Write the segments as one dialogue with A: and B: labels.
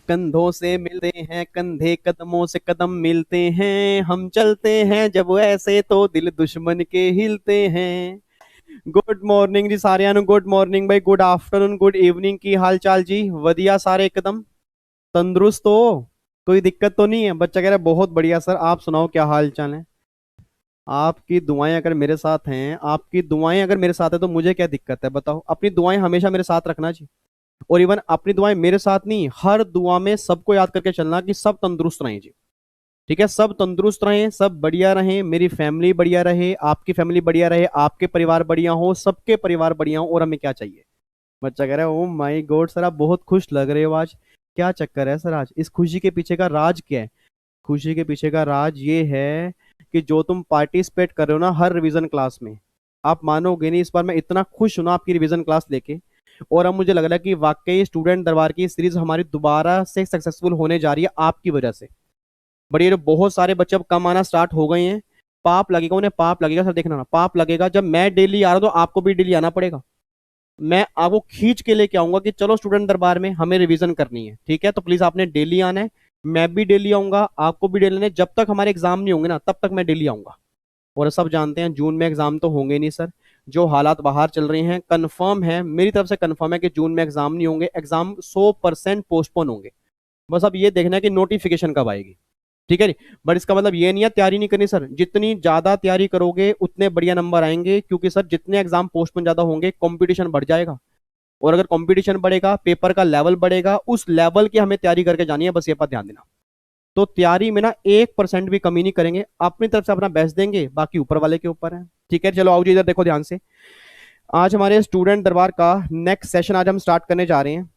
A: कंधों से मिलते हैं, कंधे कदमों से कदम मिलते हैं, हम चलते हैं जब ऐसे तो दिल दुश्मन के हिलते हैं। गुड मॉर्निंग जी साਰਿਆਂ ਨੂੰ, गुड मॉर्निंग भाई, गुड आफ्टरनून, गुड इवनिंग। की हाल चाल जी? वधिया सारे एकदम तंदुरुस्त हो? कोई दिक्कत तो नहीं है? बच्चा कह रहा है बहुत बढ़िया सर, आप सुनाओ क्या हाल चाल है? आपकी दुआएं अगर मेरे साथ हैं, आपकी दुआएं अगर मेरे साथ है तो मुझे क्या दिक्कत है बताओ? अपनी दुआएं हमेशा मेरे साथ रखना जी। और इवन अपनी दुआएं मेरे साथ नहीं, हर दुआ में सबको याद करके चलना कि सब तंदुरुस्त रहें जी। ठीक है, सब तंदुरुस्त रहें, सब बढ़िया रहें, मेरी फैमिली बढ़िया रहे, आपकी फैमिली बढ़िया रहे, आपके परिवार बढ़िया हो, सबके परिवार बढ़िया हो। और हमें क्या चाहिए? बच्चा कह रहा है ओ माय गॉड सर, आप बहुत खुश लग रहे हो आज। क्या चक्कर है सर आज? इस खुशी के पीछे का राज क्या है? खुशी के पीछे का राज ये है कि जो तुम पार्टिसिपेट कर रहे हो ना हर रिवीजन क्लास में, आप मानोगे नहीं, इस बार मैं इतना खुश हूं ना आपकी रिवीजन क्लास लेके। और अब मुझे लग रहा है कि वाकई स्टूडेंट दरबार की सीरीज हमारी दोबारा से सक्सेसफुल होने जा रही है आपकी वजह से। बट ये जो बहुत सारे बच्चे अब कम आना स्टार्ट हो गए हैं, पाप लगेगा उन्हें, पाप लगेगा सर। देखना ना, पाप लगेगा जब मैं डेली आ रहा हूं तो आपको भी डेली आना पड़ेगा। मैं आपको खींच के लेके आऊंगा कि चलो स्टूडेंट दरबार में हमें रिवीजन करनी है, ठीक है? तो प्लीज आपने डेली आना है, मैं भी डेली आऊंगा, आपको भी डेली आना है। जब तक हमारे एग्जाम नहीं होंगे ना तब तक मैं डेली आऊंगा। और सब जानते हैं जून में एग्जाम तो होंगे नहीं सर। जो हालात बाहर चल रहे हैं, कंफर्म है मेरी तरफ से, कंफर्म है कि जून में एग्जाम नहीं होंगे, एग्जाम 100% पोस्टपोन होंगे। बस अब ये देखना है कि नोटिफिकेशन कब आएगी, ठीक है जी। बट इसका मतलब ये नहीं है तैयारी नहीं करनी सर, जितनी ज्यादा तैयारी करोगे उतने बढ़िया नंबर आएंगे, क्योंकि सर जितने एग्जाम पोस्टपोन ज्यादा होंगे कंपटीशन बढ़ जाएगा। और अगर कंपटीशन बढ़ेगा, पेपर का लेवल बढ़ेगा, उस लेवल की हमें तैयारी करके जानी है, बस ये पर ध्यान देना। तो तैयारी में ना 1% भी कमी नहीं करेंगे, अपनी तरफ से अपना बेस्ट देंगे, बाकी ऊपर वाले के ऊपर है। ठीक है, चलो आओ जी इधर देखो ध्यान से। आज हमारे स्टूडेंट दरबार का नेक्स्ट सेशन आज हम स्टार्ट करने जा रहे हैं।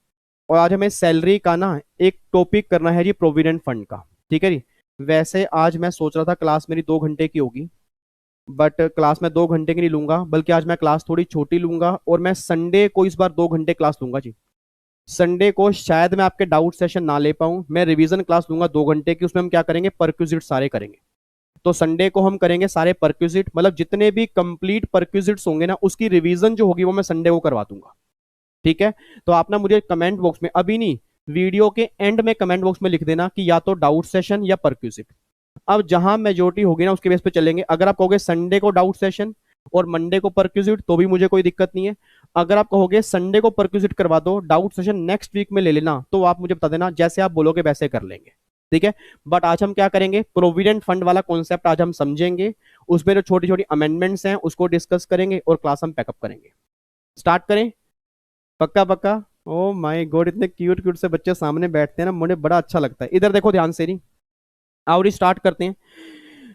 A: और आज हमें सैलरी का ना एक टॉपिक करना है जी, प्रोविडेंट फंड का। ठीक है जी। वैसे आज मैं सोच रहा था क्लास मेरी 2 घंटे की होगी, बट क्लास मैं 2 घंटे की नहीं लूंगा, बल्कि आज मैं क्लास थोड़ी छोटी लूंगा। और मैं संडे को इस बार 2 घंटे क्लास लूंगा जी। संडे को शायद मैं आपके डाउट सेशन ना ले पाऊं, मैं रिवीजन क्लास लूंगा 2 घंटे की। उसमें हम क्या करेंगे? परक्यूजिट सारे करेंगे। तो संडे को हम करेंगे सारे परक्यूजिट, मतलब जितने भी कंप्लीट परक्यूजिट्स होंगे ना उसकी रिवीजन जो होगी वो मैं संडे को करवा दूंगा। ठीक है। तो आप ना मुझे कमेंट बॉक्स में, अभी नहीं, वीडियो के एंड में कमेंट बॉक्स में लिख देना कि या तो डाउट सेशन या परक्यूजिट। अब जहां मेजोरिटी होगी ना उसके बेस पे चलेंगे। अगर आप कहोगे संडे को डाउट सेशन और मंडे को परक्यूजिट तो भी मुझे कोई दिक्कत नहीं है। अगर आप कहोगे संडे को परक्यूजिट करवा दो, डाउट सेशन नेक्स्ट वीक में ले लेना, तो आप मुझे बता देना, जैसे आप बोलोगे वैसे कर लेंगे। ठीक है। बट आज हम क्या करेंगे? प्रोविडेंट फंड वाला कॉन्सेप्ट आज हम समझेंगे, उसमें जो छोटी छोटी अमेंडमेंट्स हैं उसको डिस्कस करेंगे और क्लास हम पैकअप करेंगे। स्टार्ट करें? पक्का पक्का? ओ माय गॉड, इतने क्यूट क्यूट से बच्चे सामने बैठते हैं ना, मुझे बड़ा अच्छा लगता है। इधर देखो ध्यान से, नहीं और स्टार्ट करते हैं।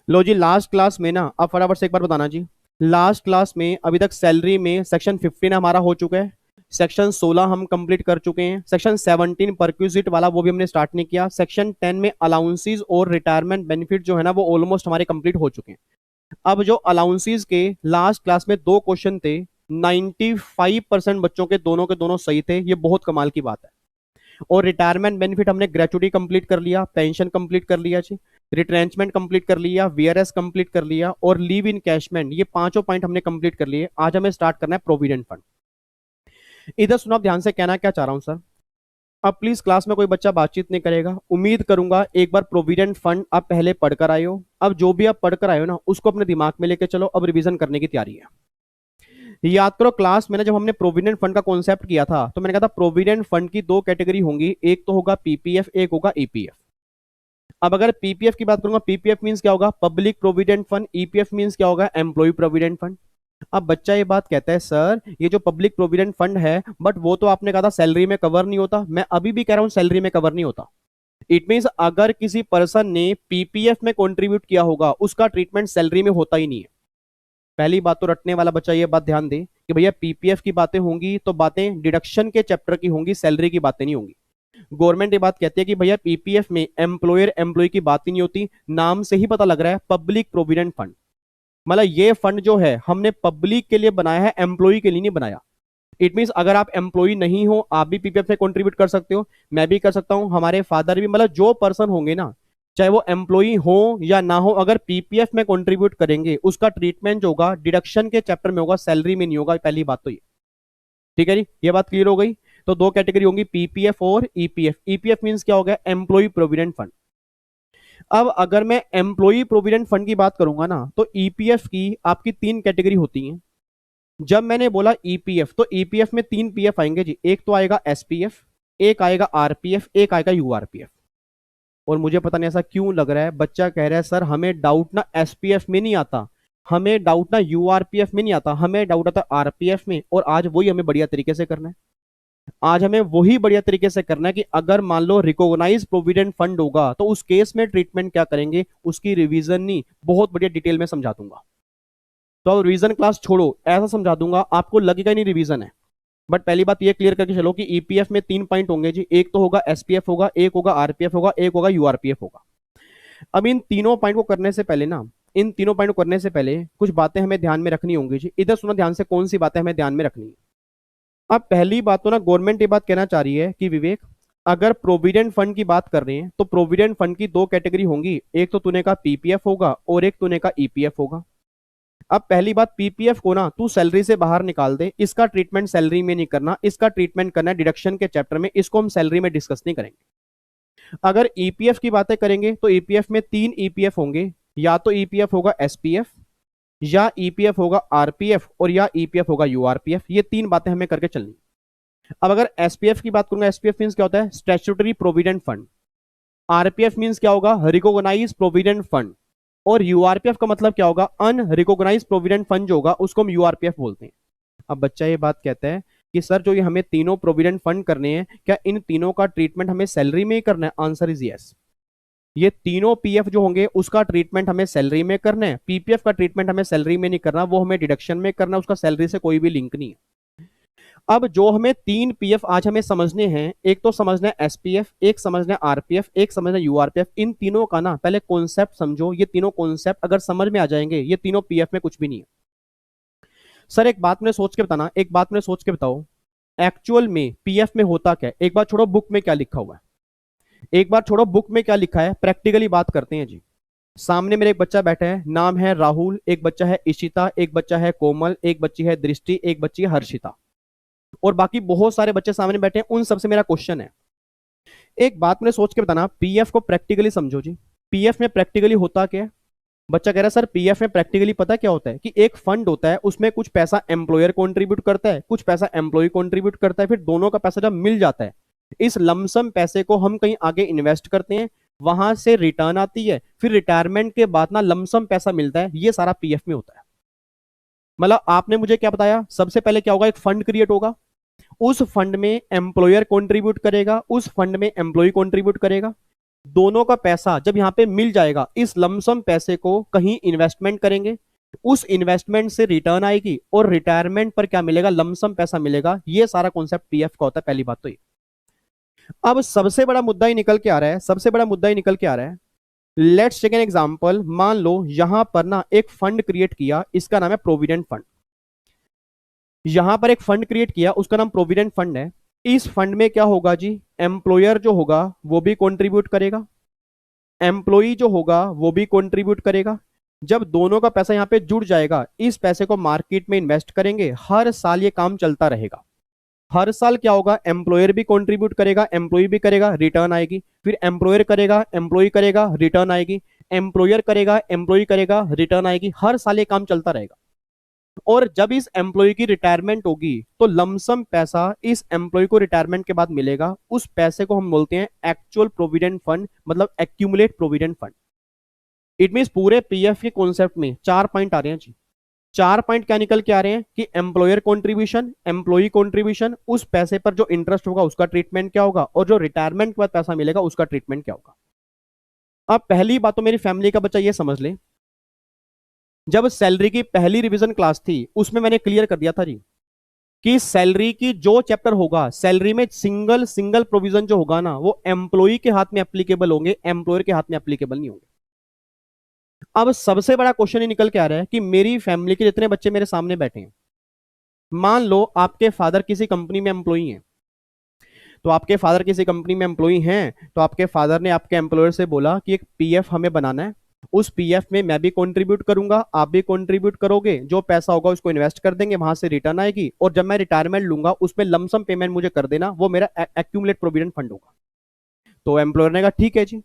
A: लो जी, लास्ट क्लास में ना, अब फटाफट से एक बार बताना जी, लास्ट क्लास में अभी तक सैलरी में सेक्शन 15 हमारा हो चुका है, सेक्शन 16 हम कंप्लीट कर चुके हैं, सेक्शन 17 परक्यूजिट वाला वो भी हमने स्टार्ट नहीं किया, सेक्शन 10 में अलाउंसेस और रिटायरमेंट बेनिफिट जो है ना वो ऑलमोस्ट हमारे कंप्लीट हो चुके हैं। अब जो अलाउंसेस के लास्ट क्लास में 2 क्वेश्चन थे, 95% बच्चों के दोनों सही थे, ये बहुत कमाल की बात है। और रिटायरमेंट बेनिफिट हमने ग्रेचुटी कंप्लीट कर लिया, पेंशन कंप्लीट कर लिया जी, रिट्रेंचमेंट कंप्लीट कर लिया, वीआरएस कंप्लीट कर लिया, और लीव इन कैशमेंट, ये पांचों पॉइंट हमने कंप्लीट कर लिए। आज हमें स्टार्ट करना है प्रोविडेंट फंड। इधर सुनो, आप ध्यान से, कहना क्या चाह रहा हूं सर। अब प्लीज क्लास में कोई बच्चा बातचीत नहीं करेगा, उम्मीद करूंगा एक बार प्रोविडेंट फंड आप पहले पढ़कर आए हो। अब जो भी आप पढ़कर आए हो ना उसको अपने दिमाग में लेके चलो, अब रिवीजन करने की तैयारी है। याद करो क्लास में ना जब हमने प्रोविडेंट फंड का कॉन्सेप्ट किया था तो मैंने कहा था प्रोविडेंट फंड की 2 कैटेगरी होंगी, एक तो होगा पीपीएफ, एक होगा ईपीएफ। अब अगर पीपीएफ की बात करूंगा, पीपीएफ मींस क्या होगा? Public provident fund. EPF means क्या होगा? Employ provident fund. अब बच्चा ये बात कहता है सर ये जो पब्लिक प्रोविडेंट फंड है, बट वो तो आपने कहा था सैलरी में कवर नहीं होता। मैं अभी भी कह रहा हूं सैलरी में कवर नहीं होता। इट मींस अगर किसी पर्सन ने पीपीएफ में कंट्रीब्यूट किया होगा उसका ट्रीटमेंट सैलरी में होता ही नहीं है। पहली बात तो रटने वाला बच्चा ये बात ध्यान दे कि भैया पीपीएफ की बातें होंगी तो बातें डिडक्शन के चैप्टर की होंगी, सैलरी की बातें नहीं होंगी। गवर्नमेंट ये बात कहती है कि भैया पीपीएफ में एम्प्लॉयर एम्प्लॉय की बात ही नहीं होती, नाम से ही पता लग रहा है पब्लिक प्रोविडेंट फंड। मतलब ये फंड जो है हमने पब्लिक के लिए बनाया है, एम्प्लॉय के लिए नहीं बनाया। इट मीन अगर आप एम्प्लॉय नहीं हो आप भी पीपीएफ में कंट्रीब्यूट कर सकते हो, मैं भी कर सकता हूं, हमारे फादर भी, मतलब जो पर्सन होंगे ना, चाहे वो एम्प्लॉय हो या ना हो, अगर पीपीएफ में कंट्रीब्यूट करेंगे उसका ट्रीटमेंट जो होगा डिडक्शन के चैप्टर में होगा, सैलरी में नहीं होगा। पहली बात तो ये, ठीक है जी, ये बात क्लियर हो गई। तो दो कैटेगरी होंगी, पीपीएफ और ईपीएफ। ईपीएफ मींस क्या हो गया, एम्प्लॉय प्रोविडेंट फंड। अब अगर मैं एम्प्लॉय प्रोविडेंट फंड की बात करूंगा ना, तो ईपीएफ की आपकी तीन कैटेगरी होती हैं। जब मैंने बोला ईपीएफ, तो ईपीएफ में तीन पीएफ आएंगे जी। एक तो आएगा एसपीएफ, एक आएगा आरपीएफ, एक आएगा यूआरपीएफ। और मुझे पता नहीं ऐसा क्यों लग रहा है, बच्चा कह रहा है सर हमें डाउट ना एसपीएफ में नहीं आता, हमें डाउट ना यूआरपीएफ में नहीं आता, हमें डाउट आता आरपीएफ में। और आज वही हमें बढ़िया तरीके से करना है। आज हमें वही बढ़िया तरीके से करना है कि अगर मान लो रिकॉग्नाइज प्रोविडेंट फंड होगा तो उस केस में ट्रीटमेंट क्या करेंगे, उसकी रिवीजन नहीं बहुत बढ़िया डिटेल में समझा दूंगा। तो अब रिवीजन क्लास छोड़ो, ऐसा समझा दूंगा आपको लगेगा नहीं रिवीजन है। बट पहली बात ये क्लियर करके चलो कि ईपीएफ में तीन पॉइंट होंगे जी। एक तो होगा एसपीएफ होगा, एक होगा आरपीएफ होगा, एक होगा यूआरपीएफ होगा। अब इन तीनों पॉइंट को करने से पहले ना, इन तीनों पॉइंट को करने से पहले कुछ बातें हमें ध्यान में रखनी होंगी जी। इधर सुनो ध्यान से, कौन सी बातें हमें ध्यान में रखनी है। अब पहली बात तो ना गवर्नमेंट ये बात कहना चाह रही है कि विवेक, अगर प्रोविडेंट फंड की बात कर रहे हैं तो प्रोविडेंट फंड की दो कैटेगरी होंगी, एक तो तूने का पीपीएफ होगा और एक तूने का ईपीएफ होगा। अब पहली बात, पीपीएफ को ना तू सैलरी से बाहर निकाल दे, इसका ट्रीटमेंट सैलरी में नहीं करना, इसका ट्रीटमेंट करना है डिडक्शन के चैप्टर में, इसको हम सैलरी में डिस्कस नहीं करेंगे। अगर ईपीएफ की बातें करेंगे तो ईपीएफ में तीन ईपीएफ होंगे, या तो ईपीएफ होगा एसपीएफ, या ईपीएफ होगा आरपीएफ, और या ईपीएफ होगा यूआरपीएफ। ये तीन बातें हमें करके चलनी। अब अगर एसपीएफ की बात करूंगा, एसपीएफ मींस क्या होता है, statutory provident fund. RPF means क्या होगा, रिकॉग्नाइज प्रोविडेंट फंड। और यूआरपीएफ का मतलब क्या होगा, अनरिकॉग्नाइज प्रोविडेंट फंड जो होगा उसको हम यूआरपीएफ बोलते हैं। अब बच्चा ये बात कहता है कि सर जो ये हमें तीनों प्रोविडेंट फंड करने हैं, क्या इन तीनों का ट्रीटमेंट हमें सैलरी में ही करना है? Answer is yes. ये तीनों पीएफ जो होंगे उसका ट्रीटमेंट हमें सैलरी में करना है। पीपीएफ का ट्रीटमेंट हमें सैलरी में नहीं करना, वो हमें डिडक्शन में करना, उसका सैलरी से कोई भी लिंक नहीं है। अब जो हमें तीन पीएफ आज हमें समझने हैं, एक तो समझना है एसपीएफ, एक समझना है आरपीएफ, एक समझना है यूआरपीएफ। इन तीनों का ना पहले कॉन्सेप्ट समझो। ये तीनों कॉन्सेप्ट अगर समझ में आ जाएंगे, ये तीनों पीएफ में कुछ भी नहीं है। सर एक बात मैंने सोच के बताना, एक बात मैंने सोच के बताओ, एक्चुअल में पीएफ में होता क्या है? एक बार छोड़ो बुक में क्या लिखा हुआ है, एक बार छोड़ो बुक में क्या लिखा है, प्रैक्टिकली बात करते हैं जी। सामने मेरे एक बच्चा बैठा है, नाम है राहुल, एक बच्चा है इशिता, एक बच्चा है कोमल, एक बच्ची है दृष्टि, एक बच्ची है हर्षिता, और बाकी बहुत सारे बच्चे सामने बैठे हैं। उन सबसे मेरा क्वेश्चन है, एक बात मैंने सोच के बताना, पीएफ को प्रैक्टिकली समझो जी। पीएफ में प्रैक्टिकली होता क्या है? बच्चा कह रहा है सर पीएफ में प्रैक्टिकली पता क्या होता है कि एक फंड होता है, उसमें कुछ पैसा एम्प्लॉयर कंट्रीब्यूट करता है, कुछ पैसा एम्प्लॉय कंट्रीब्यूट करता है, फिर दोनों का पैसा जब मिल जाता है, इस लमसम पैसे को हम कहीं आगे इन्वेस्ट करते हैं, वहां से रिटर्न आती है, फिर रिटायरमेंट के बाद ना लमसम पैसा मिलता है। ये सारा पीएफ में होता है। मतलब आपने मुझे क्या बताया, सबसे पहले क्या होगा, एक फंड क्रिएट होगा, उस फंड में एम्प्लॉयर कंट्रीब्यूट करेगा, उस फंड में एम्प्लॉय कंट्रीब्यूट करेगा, दोनों का पैसा जब यहां पे मिल जाएगा, इस लमसम पैसे को कहीं इन्वेस्टमेंट करेंगे, उस इन्वेस्टमेंट से रिटर्न आएगी, और रिटायरमेंट पर क्या मिलेगा, लमसम पैसा मिलेगा। ये सारा कॉन्सेप्ट पीएफ का होता है। पहली बात तो ये। अब सबसे बड़ा मुद्दा ही निकल के आ रहा है, सबसे बड़ा मुद्दा ही निकल के आ रहा है। लेट्स टेक एन एग्जांपल, मान लो यहां पर ना एक फंड क्रिएट किया, इसका नाम है प्रोविडेंट फंड। यहां पर एक फंड क्रिएट किया, उसका नाम प्रोविडेंट फंड है। इस फंड में क्या होगा जी, एम्प्लॉयर जो होगा वो भी कंट्रीब्यूट करेगा, एम्प्लॉई जो होगा वो भी कंट्रीब्यूट करेगा। जब दोनों का पैसा यहां पे जुड़ जाएगा, इस पैसे को मार्केट में इन्वेस्ट करेंगे, हर साल ये काम चलता रहेगा। हर साल क्या होगा, एम्प्लॉयर भी कंट्रीब्यूट करेगा, एम्प्लॉय भी करेगा, रिटर्न आएगी, फिर एम्प्लॉयर करेगा, एम्प्लॉय करेगा, रिटर्न आएगी, एम्प्लॉयर करेगा, एम्प्लॉय करेगा, रिटर्न आएगी। हर साल ये काम चलता रहेगा। और जब इस एम्प्लॉय की रिटायरमेंट होगी तो लमसम पैसा इस एम्प्लॉय को रिटायरमेंट के बाद मिलेगा। उस पैसे को हम बोलते हैं एक्चुअल प्रोविडेंट फंड, मतलब accumulate provident fund. It means पूरे पीएफ के कॉन्सेप्ट में चार पॉइंट आ रहे हैं जी। चार पॉइंट क्या निकल के आ रहे हैं कि एम्प्लॉयर कंट्रीब्यूशन, एम्प्लॉय कंट्रीब्यूशन, उस पैसे पर जो इंटरेस्ट होगा उसका ट्रीटमेंट क्या होगा, और जो रिटायरमेंट के बाद पैसा मिलेगा उसका ट्रीटमेंट क्या होगा। अब पहली बात तो मेरी फैमिली का बच्चा ये समझ ले, जब सैलरी की पहली रिवीजन क्लास थी उसमें मैंने क्लियर कर दिया था जी कि सैलरी की जो चैप्टर होगा, सैलरी में सिंगल सिंगल प्रोविजन जो होगा ना, वो एम्प्लॉय के हाथ में एप्लीकेबल होंगे, एम्प्लॉयर के हाथ में एप्लीकेबल नहीं होंगे। अब सबसे बड़ा क्वेश्चन ये निकल के आ रहा है कि मेरी फैमिली के जितने बच्चे मेरे सामने बैठे हैं, मान लो आपके फादर किसी कंपनी में एम्प्लॉई हैं, तो आपके फादर किसी कंपनी में एम्प्लॉई हैं, तो आपके फादर ने आपके एम्प्लॉयर से बोला कि एक पीएफ हमें बनाना है, उस पीएफ में मैं भी कंट्रीब्यूट करूंगा, आप भी कंट्रीब्यूट करोगे, जो पैसा होगा उसको इन्वेस्ट कर देंगे, वहां से रिटर्न आएगी, और जब मैं रिटायरमेंट लूंगा उसमें लमसम पेमेंट मुझे कर देना, वो मेरा एक्यूमुलेट प्रोविडेंट फंड होगा। तो एम्प्लॉयर ने कहा ठीक है जी।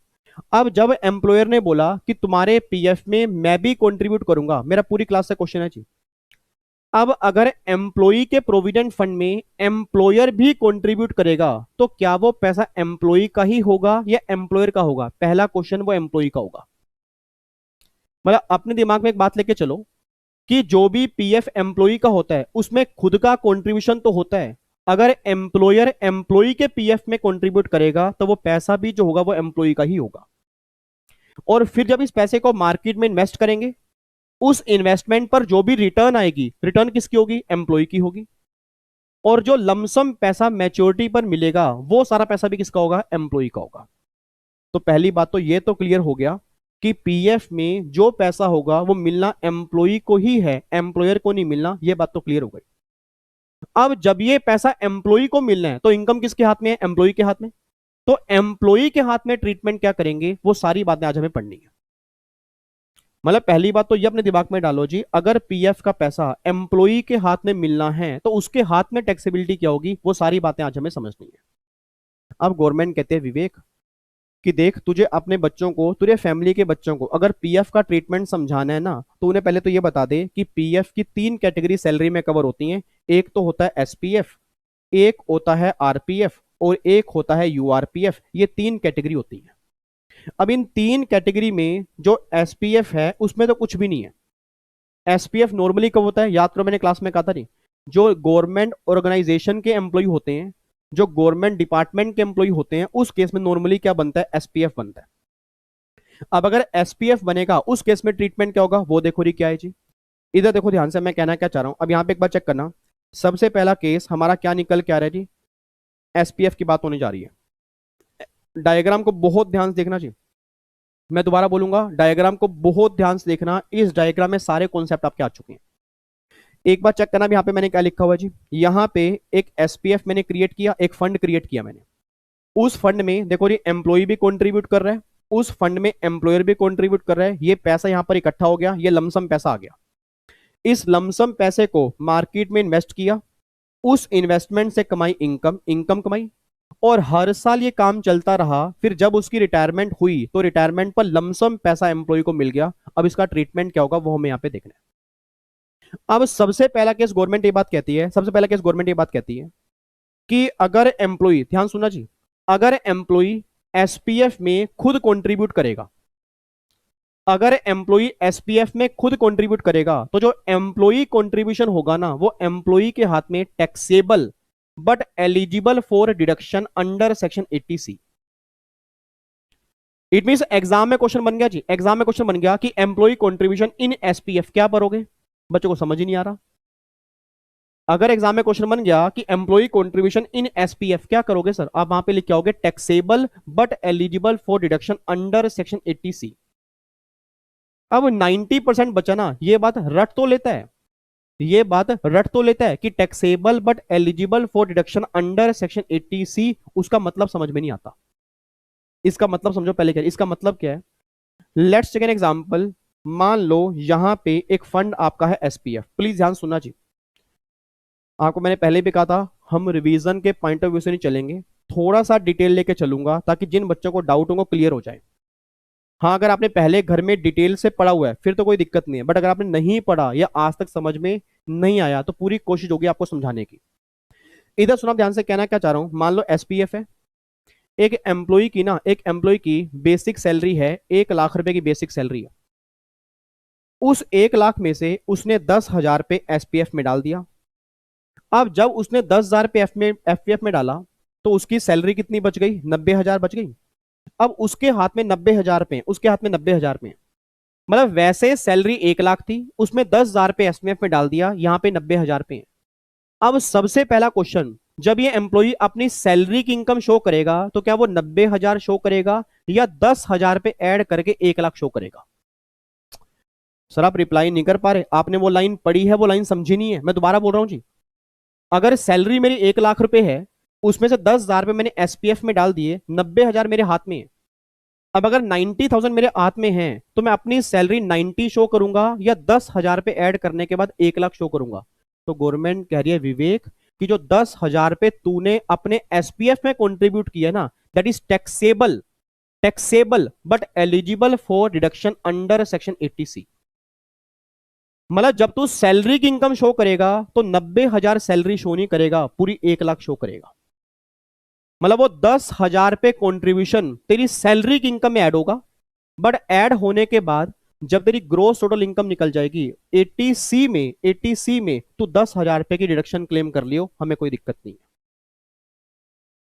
A: अब जब एम्प्लॉयर ने बोला कि तुम्हारे पीएफ में मैं भी कंट्रीब्यूट करूंगा, मेरा पूरी क्लास से क्वेश्चन है जी, अब अगर एम्प्लॉई के प्रोविडेंट फंड में एम्प्लॉयर भी कंट्रीब्यूट करेगा तो क्या वो पैसा एम्प्लॉई का ही होगा या एम्प्लॉयर का होगा? पहला क्वेश्चन वो एम्प्लॉई का होगा। मतलब अपने दिमाग में एक बात लेके चलो कि जो भी पीएफ एम्प्लॉई का होता है उसमें खुद का कंट्रीब्यूशन तो होता है। अगर एम्प्लॉयर एम्प्लॉई के पीएफ में कंट्रीब्यूट करेगा तो वो पैसा भी जो होगा वो एम्प्लॉई का ही होगा। और फिर जब इस पैसे को मार्केट में इन्वेस्ट करेंगे, उस इन्वेस्टमेंट पर जो भी रिटर्न आएगी, रिटर्न किसकी होगी? एम्प्लॉई की होगी। और जो लमसम पैसा मैच्योरिटी पर मिलेगा वो सारा पैसा भी किसका होगा? एम्प्लॉई का होगा। तो पहली बात तो ये तो क्लियर हो गया कि पीएफ में जो पैसा होगा वो मिलना एम्प्लॉई को ही है, एम्प्लॉयर को नहीं मिलना। ये बात तो क्लियर हो गई। अब जब ये पैसा एम्प्लॉई को मिलना है तो इनकम किसके हाथ में है? एम्प्लॉई के हाथ में। तो एम्प्लॉई के हाथ में ट्रीटमेंट क्या करेंगे, वो सारी बातें आज हमें पढ़नी है। मतलब पहली बात तो ये अपने दिमाग में डालो जी, अगर पीएफ का पैसा एम्प्लॉई के हाथ में मिलना है तो उसके हाथ में टैक्सेबिलिटी क्या होगी, वो सारी बातें आज हमें समझनी है। अब गवर्नमेंट कहते हैं विवेक कि देख, तुझे अपने बच्चों को, तुझे फैमिली के बच्चों को अगर पीएफ का ट्रीटमेंट समझाना है ना, तो उन्हें पहले तो ये बता दे कि पीएफ की 3 कैटेगरी सैलरी में कवर होती हैं। एक तो होता है एसपीएफ, एक होता है आरपीएफ, और एक होता है यूआरपीएफ। ये 3 कैटेगरी होती है। अब इन 3 कैटेगरी में जो एसपीएफ है उसमें तो कुछ भी नहीं है। एसपीएफ नॉर्मली कब होता है? याद करो, मैंने क्लास में कहा था नहीं, जो गवर्नमेंट ऑर्गेनाइजेशन के एम्प्लॉय होते हैं, जो गवर्नमेंट डिपार्टमेंट के एम्प्लॉय होते हैं, उस केस में नॉर्मली क्या बनता है? एसपीएफ बनता है। अब अगर एसपीएफ बनेगा उस केस में ट्रीटमेंट क्या होगा, वो देखो रही क्या है जी। इधर देखो ध्यान से, मैं कहना क्या चाह रहा हूं। अब यहां पे एक बार चेक करना, सबसे पहला केस हमारा क्या निकल के आ रहा है जी? एसपीएफ की बात होने जा रही है। डायग्राम को बहुत ध्यान से देखना जी, मैं दोबारा बोलूंगा, डायग्राम को बहुत ध्यान से देखना। इस डायग्राम में सारे कॉन्सेप्ट आपके आ चुके हैं। एक बार चेक करना भी, यहाँ पे मैंने क्या लिखा हुआ है जी। यहाँ पे एक एसपीएफ मैंने क्रिएट किया, एक फंड क्रिएट किया मैंने। उस फंड में देखो जी, एम्प्लॉय भी कंट्रीब्यूट कर रहा है, उस फंड में एम्प्लॉयर भी कंट्रीब्यूट कर रहा है। ये पैसा यहाँ पर इकट्ठा हो गया, ये लमसम पैसा आ गया। इस लमसम पैसे को मार्केट में इन्वेस्ट किया, उस इन्वेस्टमेंट से कमाई इनकम, इनकम कमाई, और हर साल ये काम चलता रहा। फिर जब उसकी रिटायरमेंट हुई तो रिटायरमेंट पर लमसम पैसा एम्प्लॉय को मिल गया। अब इसका ट्रीटमेंट क्या होगा वो हमें यहाँ पे देखना है। अब सबसे पहला केस गवर्नमेंट ये बात कहती है, सबसे पहला केस गवर्नमेंट ये बात कहती है कि अगर एम्प्लॉय, ध्यान सुनना जी, अगर एम्प्लॉय एसपीएफ में खुद कंट्रीब्यूट करेगा, अगर एम्प्लॉय एसपीएफ में खुद कंट्रीब्यूट करेगा तो जो एम्प्लॉय कंट्रीब्यूशन होगा ना, वो एम्प्लॉय के हाथ में taxable but eligible for deduction under section 80C। It means exam में क्वेश्चन बन गया जी, एग्जाम में क्वेश्चन बन गया कि एम्प्लॉय कंट्रीब्यूशन इन एसपीएफ क्या भरोगे? बच्चों को समझ ही नहीं आ रहा। अगर एग्जाम में क्वेश्चन बन गया कि एम्प्लॉय कंट्रीब्यूशन इन एसपीएफ क्या करोगे सर, आप वहां पे लिख के आओगे taxable but eligible for deduction under section 80C। अब 90% बचा ना, ये बात रट तो लेता है, ये बात रट तो लेता है कि taxable but eligible for deduction under section 80C, उसका मतलब समझ में नहीं आता। इसका मतलब समझो पहले क्या, इसका मतलब क्या है। लेट्स टेक एन एग्जांपल, मान लो यहां पे एक फंड आपका है एसपीएफ। प्लीज ध्यान सुनना जी, आपको मैंने पहले भी कहा था हम रिवीजन के पॉइंट ऑफ व्यू से नहीं चलेंगे, थोड़ा सा डिटेल लेके चलूंगा ताकि जिन बच्चों को डाउट होगा क्लियर हो जाए। हाँ, अगर आपने पहले घर में डिटेल से पढ़ा हुआ है फिर तो कोई दिक्कत नहीं है, बट अगर आपने नहीं पढ़ा या आज तक समझ में नहीं आया तो पूरी कोशिश होगी आपको समझाने की। इधर सुना ध्यान से, कहना क्या चाह रहा हूं, मान लो एसपीएफ है, एक एम्प्लॉय की ना, एक एम्प्लॉय की बेसिक सैलरी है 1 लाख रुपए की बेसिक सैलरी है। उस 1 लाख में से उसने 10,000 पे एसपीएफ में डाल दिया। अब जब उसने 10,000 पे एफपीएफ में डाला तो उसकी सैलरी कितनी बच गई? 90,000 बच गई। अब उसके हाथ में 90,000 पे, उसके हाथ में 90,000 पे, मतलब वैसे सैलरी 1 लाख थी, उसमें 10,000 पे एसपीएफ में डाल दिया, यहां पे 90,000 पे। अब सबसे पहला क्वेश्चन, जब ये एम्प्लॉय अपनी सैलरी की इनकम शो करेगा तो क्या वो 90,000 शो करेगा या 10,000 पे ऐड करके 1 लाख शो करेगा? सर आप रिप्लाई नहीं कर पा रहे, आपने वो लाइन पढ़ी है, वो लाइन समझी नहीं है। मैं दोबारा बोल रहा हूं जी, अगर सैलरी मेरी 1 लाख रुपए है, उसमें से 10,000 पे मैंने एसपीएफ में डाल दिए, 90,000 मेरे हाथ में है। अब अगर 90,000 मेरे हाथ में है तो मैं अपनी सैलरी 90 शो करूंगा या 10,000 पे ऐड करने के बाद 1 लाख शो करूंगा? तो गवर्नमेंट कह रही है विवेक कि जो 10,000 पे तूने अपने एसपीएफ में कंट्रीब्यूट किया ना, that is taxable, taxable but eligible for deduction under section 80C। मतलब जब तू सैलरी की इनकम शो करेगा तो 90,000 सैलरी शो नहीं करेगा, पूरी 1 लाख शो करेगा। मतलब वो 10,000 पे कंट्रीब्यूशन तेरी सैलरी की इनकम में ऐड होगा, बट ऐड होने के बाद जब तेरी ग्रोस टोटल इनकम निकल जाएगी 80C में तू 10,000 रुपए की डिडक्शन क्लेम कर लियो, हमें कोई दिक्कत नहीं है।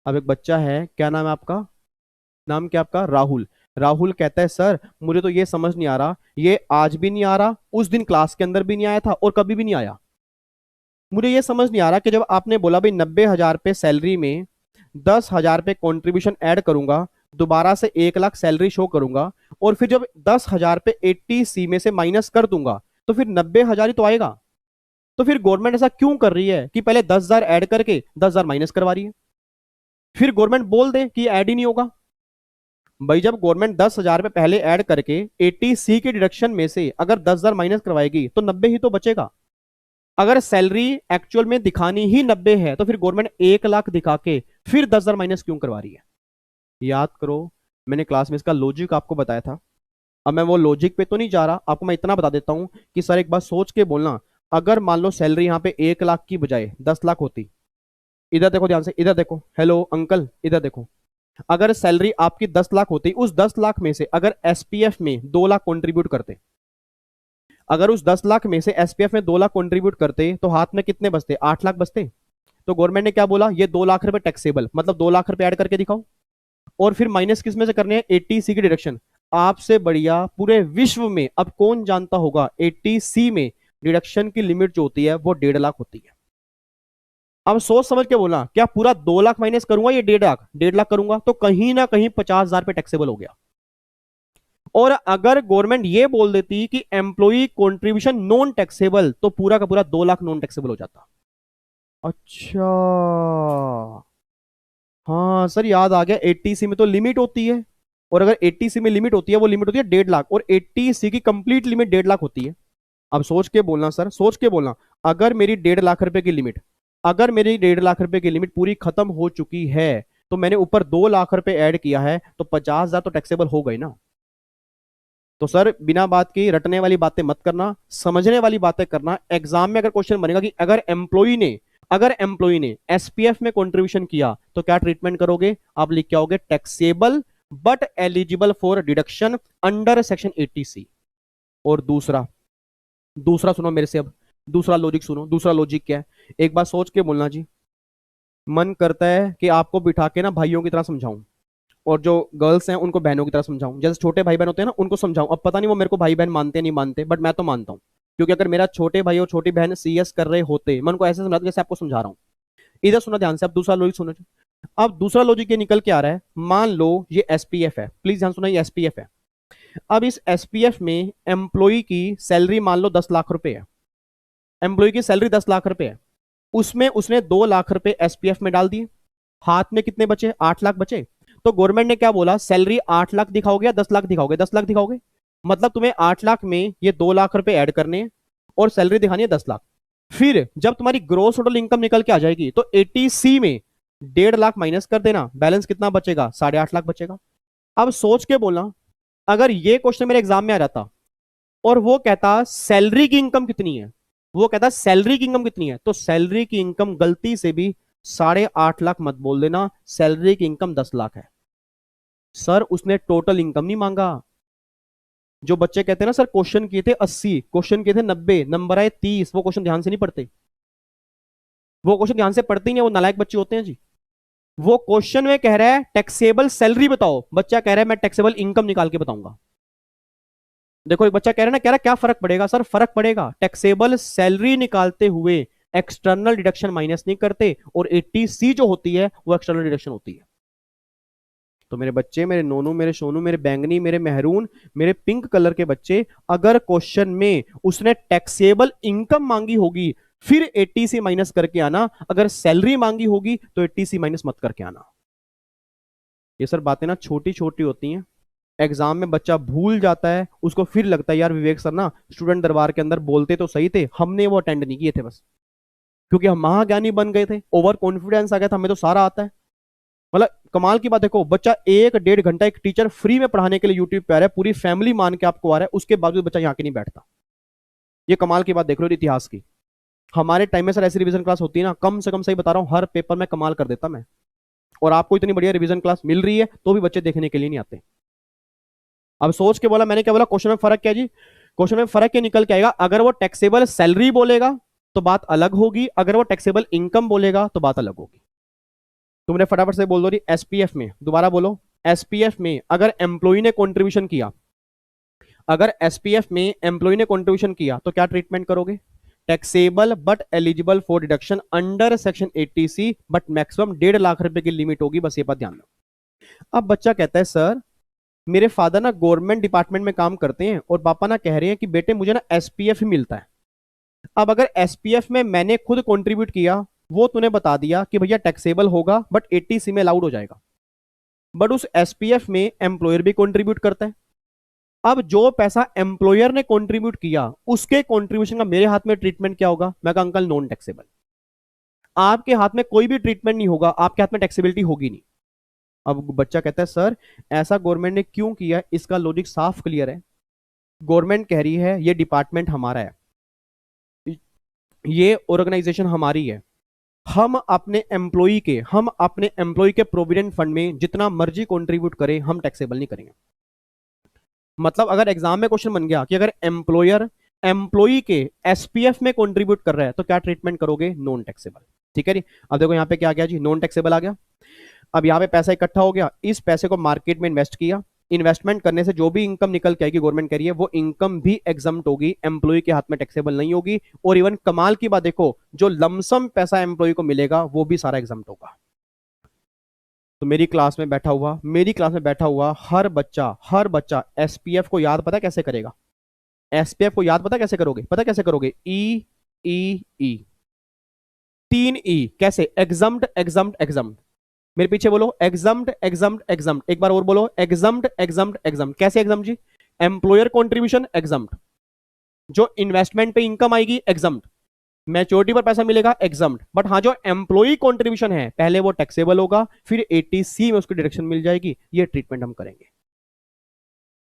A: अब एक बच्चा है, क्या नाम है आपका? नाम क्या आपका? राहुल। राहुल कहता है सर मुझे तो ये समझ नहीं आ रहा, ये आज भी नहीं आ रहा, उस दिन क्लास के अंदर भी नहीं आया था और कभी भी नहीं आया। मुझे ये समझ नहीं आ रहा कि जब आपने बोला भाई 90,000 पे सैलरी में 10,000 पे कॉन्ट्रीब्यूशन ऐड करूंगा, दोबारा से 1 लाख सैलरी शो करूंगा, और फिर जब 10,000 पे 80C में से माइनस कर दूंगा तो फिर 90,000 ही तो आएगा। तो फिर गवर्नमेंट ऐसा क्यों कर रही है कि पहले 10,000 ऐड करके 10,000 माइनस करवा रही है? फिर गवर्नमेंट बोल दे कि ऐड ही नहीं होगा। भाई जब गवर्नमेंट 10,000 पे पहले ऐड करके 80C के डिडक्शन में से अगर 10,000 माइनस करवाएगी तो 90 ही तो बचेगा। अगर सैलरी एक्चुअल में दिखानी ही 90 है तो फिर गवर्नमेंट 1 लाख दिखा के फिर 10,000 माइनस क्यों करवा रही है? याद करो, मैंने क्लास में इसका लॉजिक आपको बताया था। अब मैं वो लॉजिक पे तो नहीं जा रहा, आपको मैं इतना बता देता हूं कि सर एक बात सोच के बोलना, अगर मान लो सैलरी यहां पे 1 लाख की बजाय 10 लाख होती, इधर देखो ध्यान से, इधर देखो, हेलो अंकल इधर देखो, अगर सैलरी आपकी 10 लाख होती, उस 10 लाख में से अगर एसपीएफ में 2 लाख कंट्रीब्यूट करते, अगर उस 10 लाख में से एसपीएफ में 2 लाख कंट्रीब्यूट करते तो हाथ में कितने बचते? 8 लाख बचते। तो गवर्नमेंट ने क्या बोला, ये 2 लाख रुपए टैक्सेबल, मतलब 2 लाख रुपए ऐड करके दिखाओ, और फिर माइनस किस में से करने हैं? 80C की डिडक्शन। आपसे बढ़िया पूरे विश्व में अब कौन जानता होगा 80C में डिडक्शन की लिमिट जो होती है वो 1.5 लाख होती है। अब सोच समझ के बोला, क्या पूरा 2 लाख माइनस करूंगा ये 1.5 लाख? 1.5 लाख करूंगा तो कहीं ना कहीं 50,000 पे टैक्सेबल हो गया। और अगर गवर्नमेंट ये बोल देती कि एम्प्लॉई कंट्रीब्यूशन नॉन टैक्सेबल, तो पूरा का पूरा 2 लाख नॉन टैक्सेबल हो जाता। अच्छा, हाँ सर याद आ गया, 80C में तो लिमिट होती है, और अगर 80C में लिमिट होती है वो लिमिट होती है 1.5 लाख, और 80C की कंप्लीट लिमिट 1.5 लाख होती है। अब सोच के बोलना सर, सोच के बोलना, अगर मेरी 1.5 लाख रुपए की लिमिट, अगर मेरी 1.5 लाख रुपए की लिमिट पूरी खत्म हो चुकी है तो मैंने ऊपर 2 लाख रुपए ऐड किया है तो 50,000 तो टैक्सेबल हो गई ना। तो सर बिना बात की रटने वाली बातें मत करना, समझने वाली बातें करना। एग्जाम में अगर क्वेश्चन बनेगा कि अगर एम्प्लॉई ने एसपीएफ में कंट्रीब्यूशन किया तो क्या ट्रीटमेंट करोगे? आप लिख के आओगे taxable but eligible for deduction under section 80C। और दूसरा, दूसरा सुनो मेरे से, अब दूसरा लॉजिक सुनो। दूसरा लॉजिक क्या है, एक बात सोच के बोलना जी। मन करता है कि आपको बिठा के ना भाइयों की तरह समझाऊं, और जो गर्ल्स हैं उनको बहनों की तरह समझाऊं, जैसे छोटे भाई बहन होते हैं ना उनको समझाऊं। अब पता नहीं वो मेरे को भाई बहन मानते नहीं मानते, बट मैं तो मानता हूं, क्योंकि अगर मेरा छोटे भाई और छोटी बहन सीएस कर रहे होते, मैं उनको ऐसे समझाता जैसे आपको समझा रहा हूं। इधर सुनो ध्यान से, अब दूसरा लॉजिक सुनो। अब दूसरा लॉजिक ये निकल के आ रहा है, मान लो ये एसपीएफ है, प्लीज ध्यान सुनो, ये एसपीएफ है। अब इस एसपीएफ में एम्प्लॉय की सैलरी मान लो 10 लाख रुपए है, एम्प्लॉय की सैलरी 10 लाख रुपए है, उसमें उसने 2 लाख रुपए एसपीएफ में डाल दिए, हाथ में कितने बचे? 8 लाख बचे। तो गवर्नमेंट ने क्या बोला, सैलरी 8 लाख दिखाओगे या 10 लाख दिखाओगे? 10 लाख दिखाओगे, मतलब तुम्हें 8 लाख में ये 2 लाख रुपए ऐड करने हैं और सैलरी दिखानी है 10 लाख। फिर जब तुम्हारी ग्रोस टोटल इनकम निकल के आ जाएगी तो 80C में 1.5 लाख माइनस कर देना, बैलेंस कितना बचेगा? 8.5 लाख बचेगा। अब सोच के बोलना, अगर ये क्वेश्चन मेरे एग्जाम में आ जाता और वो कहता सैलरी की इनकम कितनी है, वो कहता सैलरी की इनकम कितनी है, तो सैलरी की इनकम गलती से भी 8.5 लाख मत बोल देना, सैलरी की इनकम 10 लाख है। सर उसने टोटल इनकम नहीं मांगा। जो बच्चे कहते हैं ना सर क्वेश्चन किए थे 80, क्वेश्चन किए थे 90, नंबर आए 30, वो क्वेश्चन ध्यान से नहीं पढ़ते, वो क्वेश्चन ध्यान से पढ़ते ही नहीं, वो नालायक बच्चे होते हैं जी। वो क्वेश्चन में कह रहा है टैक्सेबल सैलरी बताओ, बच्चा कह रहा है मैं टैक्सेबल इनकम निकाल के बताऊंगा। देखो एक बच्चा कह रहा है ना, कह रहा है क्या फर्क पड़ेगा? सर फर्क पड़ेगा, टैक्सेबल सैलरी निकालते हुए एक्सटर्नल डिडक्शन माइनस नहीं करते, और 80C जो होती है वो एक्सटर्नल डिडक्शन होती है। तो मेरे बच्चे, मेरे नोनू, मेरे सोनू, मेरे बैंगनी, मेरे मेहरून, मेरे पिंक कलर के बच्चे, अगर क्वेश्चन में उसने टैक्सेबल इनकम मांगी होगी फिर 80C माइनस करके आना, अगर सैलरी मांगी होगी तो 80C माइनस मत करके आना। ये सर बातें ना छोटी छोटी होती हैं, एग्जाम में बच्चा भूल जाता है, उसको फिर लगता है यार विवेक सर ना स्टूडेंट दरबार के अंदर बोलते तो सही थे, हमने वो अटेंड नहीं किए थे बस, क्योंकि हम महाज्ञानी बन गए थे, ओवर कॉन्फिडेंस आ गया था, हमें तो सारा आता है। मतलब कमाल की बात देखो, बच्चा 1-1.5 घंटा एक टीचर फ्री में पढ़ाने के लिए यूट्यूब पे आ रहा है, पूरी फैमिली मान के आपको आ रहा है, उसके बावजूद बच्चा यहाँ के नहीं बैठता। ये कमाल की बात देख लो इतिहास की। हमारे टाइम में सर ऐसी रिवीजन क्लास होती है ना, कम से कम सही बता रहा हूँ हर पेपर में कमाल कर देता मैं। और आपको इतनी बढ़िया रिवीजन क्लास मिल रही है तो भी बच्चे देखने के लिए नहीं आते। अब सोच के बोला, मैंने क्या बोला, क्वेश्चन में फर्क क्या जी, क्वेश्चन में फर्क क्या निकल के आएगा, अगर वो टैक्सेबल सैलरी बोलेगा तो बात अलग होगी, अगर वो टैक्सेबल इनकम बोलेगा तो बात अलग होगी। तुमने फटाफट से बोल दो जी, एसपीएफ में, दोबारा बोलो, एसपीएफ में अगर एम्प्लॉय ने कंट्रीब्यूशन किया, अगर एसपीएफ में एम्प्लॉय ने कंट्रीब्यूशन किया तो क्या ट्रीटमेंट करोगे, taxable but eligible for deduction under section 80C, but maximum 1.5 lakh रुपए की लिमिट होगी, बस ये बात ध्यान रखो। अब बच्चा कहता है सर मेरे फादर ना गवर्नमेंट डिपार्टमेंट में काम करते हैं और पापा ना कह रहे हैं कि बेटे मुझे ना एसपीएफ ही मिलता है। अब अगर एसपीएफ में मैंने खुद कंट्रीब्यूट किया, वो तूने बता दिया कि भैया टैक्सेबल होगा बट 80C में अलाउड हो जाएगा, बट उस एसपीएफ में एम्प्लॉयर भी कंट्रीब्यूट करता है। अब जो पैसा एम्प्लॉयर ने कंट्रीब्यूट किया उसके कंट्रीब्यूशन का मेरे हाथ में ट्रीटमेंट क्या होगा, मैं कहा अंकल नॉन टैक्सेबल। आपके हाथ में कोई भी ट्रीटमेंट नहीं होगा, आपके हाथ में टैक्सेबिलिटी होगी नहीं। अब बच्चा कहता है सर ऐसा गवर्नमेंट ने क्यों किया, इसका लॉजिक साफ क्लियर है। गवर्नमेंट कह रही है ये डिपार्टमेंट हमारा है, ये ऑर्गेनाइजेशन हमारी है, हम अपने एम्प्लॉय के प्रोविडेंट फंड में जितना मर्जी कंट्रीब्यूट करें, हम टैक्सेबल नहीं करेंगे। मतलब अगर एग्जाम में क्वेश्चन बन गया कि अगर एम्प्लॉयर एम्प्लॉय के एसपीएफ में कंट्रीब्यूट कर रहा है तो क्या ट्रीटमेंट करोगे, नॉन टैक्सेबल। ठीक है जी। अब देखो यहाँ पे क्या आ गया जी, नॉन टैक्सेबल आ गया। अब यहाँ पे पैसा इकट्ठा हो गया, इस पैसे को मार्केट में इन्वेस्ट किया, इन्वेस्टमेंट करने से जो भी इनकम निकल के आएगी, गवर्नमेंट कह रही है वो इनकम भी एग्जम्प्ट होगी, एम्प्लॉय के हाथ में टैक्सेबल नहीं होगी। और इवन कमाल की बात देखो, जो लमसम पैसा एम्प्लॉय को मिलेगा वो भी सारा एग्जम्प्ट होगा। तो मेरी क्लास में बैठा हुआ हर बच्चा एसपीएफ को याद पता कैसे करेगा, एसपीएफ को याद पता कैसे करोगे, ई ई ई, 3 E कैसे, एग्जम्प्ट एग्जम्प्ट एग्जम्प्ट। मेरे पीछे बोलो, एग्जम्प्ट एग्जम्प्ट एग्जम्प्ट, एक बार और बोलो, एग्जम्प्ट एग्जम्प्ट एग्जम्प्ट। कैसे एग्जम्प्ट जी, एम्प्लॉयर कंट्रीब्यूशन एग्जम्प्ट, जो इन्वेस्टमेंट पे इनकम आएगी एग्जम्प्ट, मैच्योरिटी पर पैसा मिलेगा एग्जम्प्ट, बट हाँ जो एम्प्लॉय कंट्रीब्यूशन है पहले वो टैक्सेबल होगा, फिर 80C में उसकी डिडक्शन मिल जाएगी। ये ट्रीटमेंट हम करेंगे।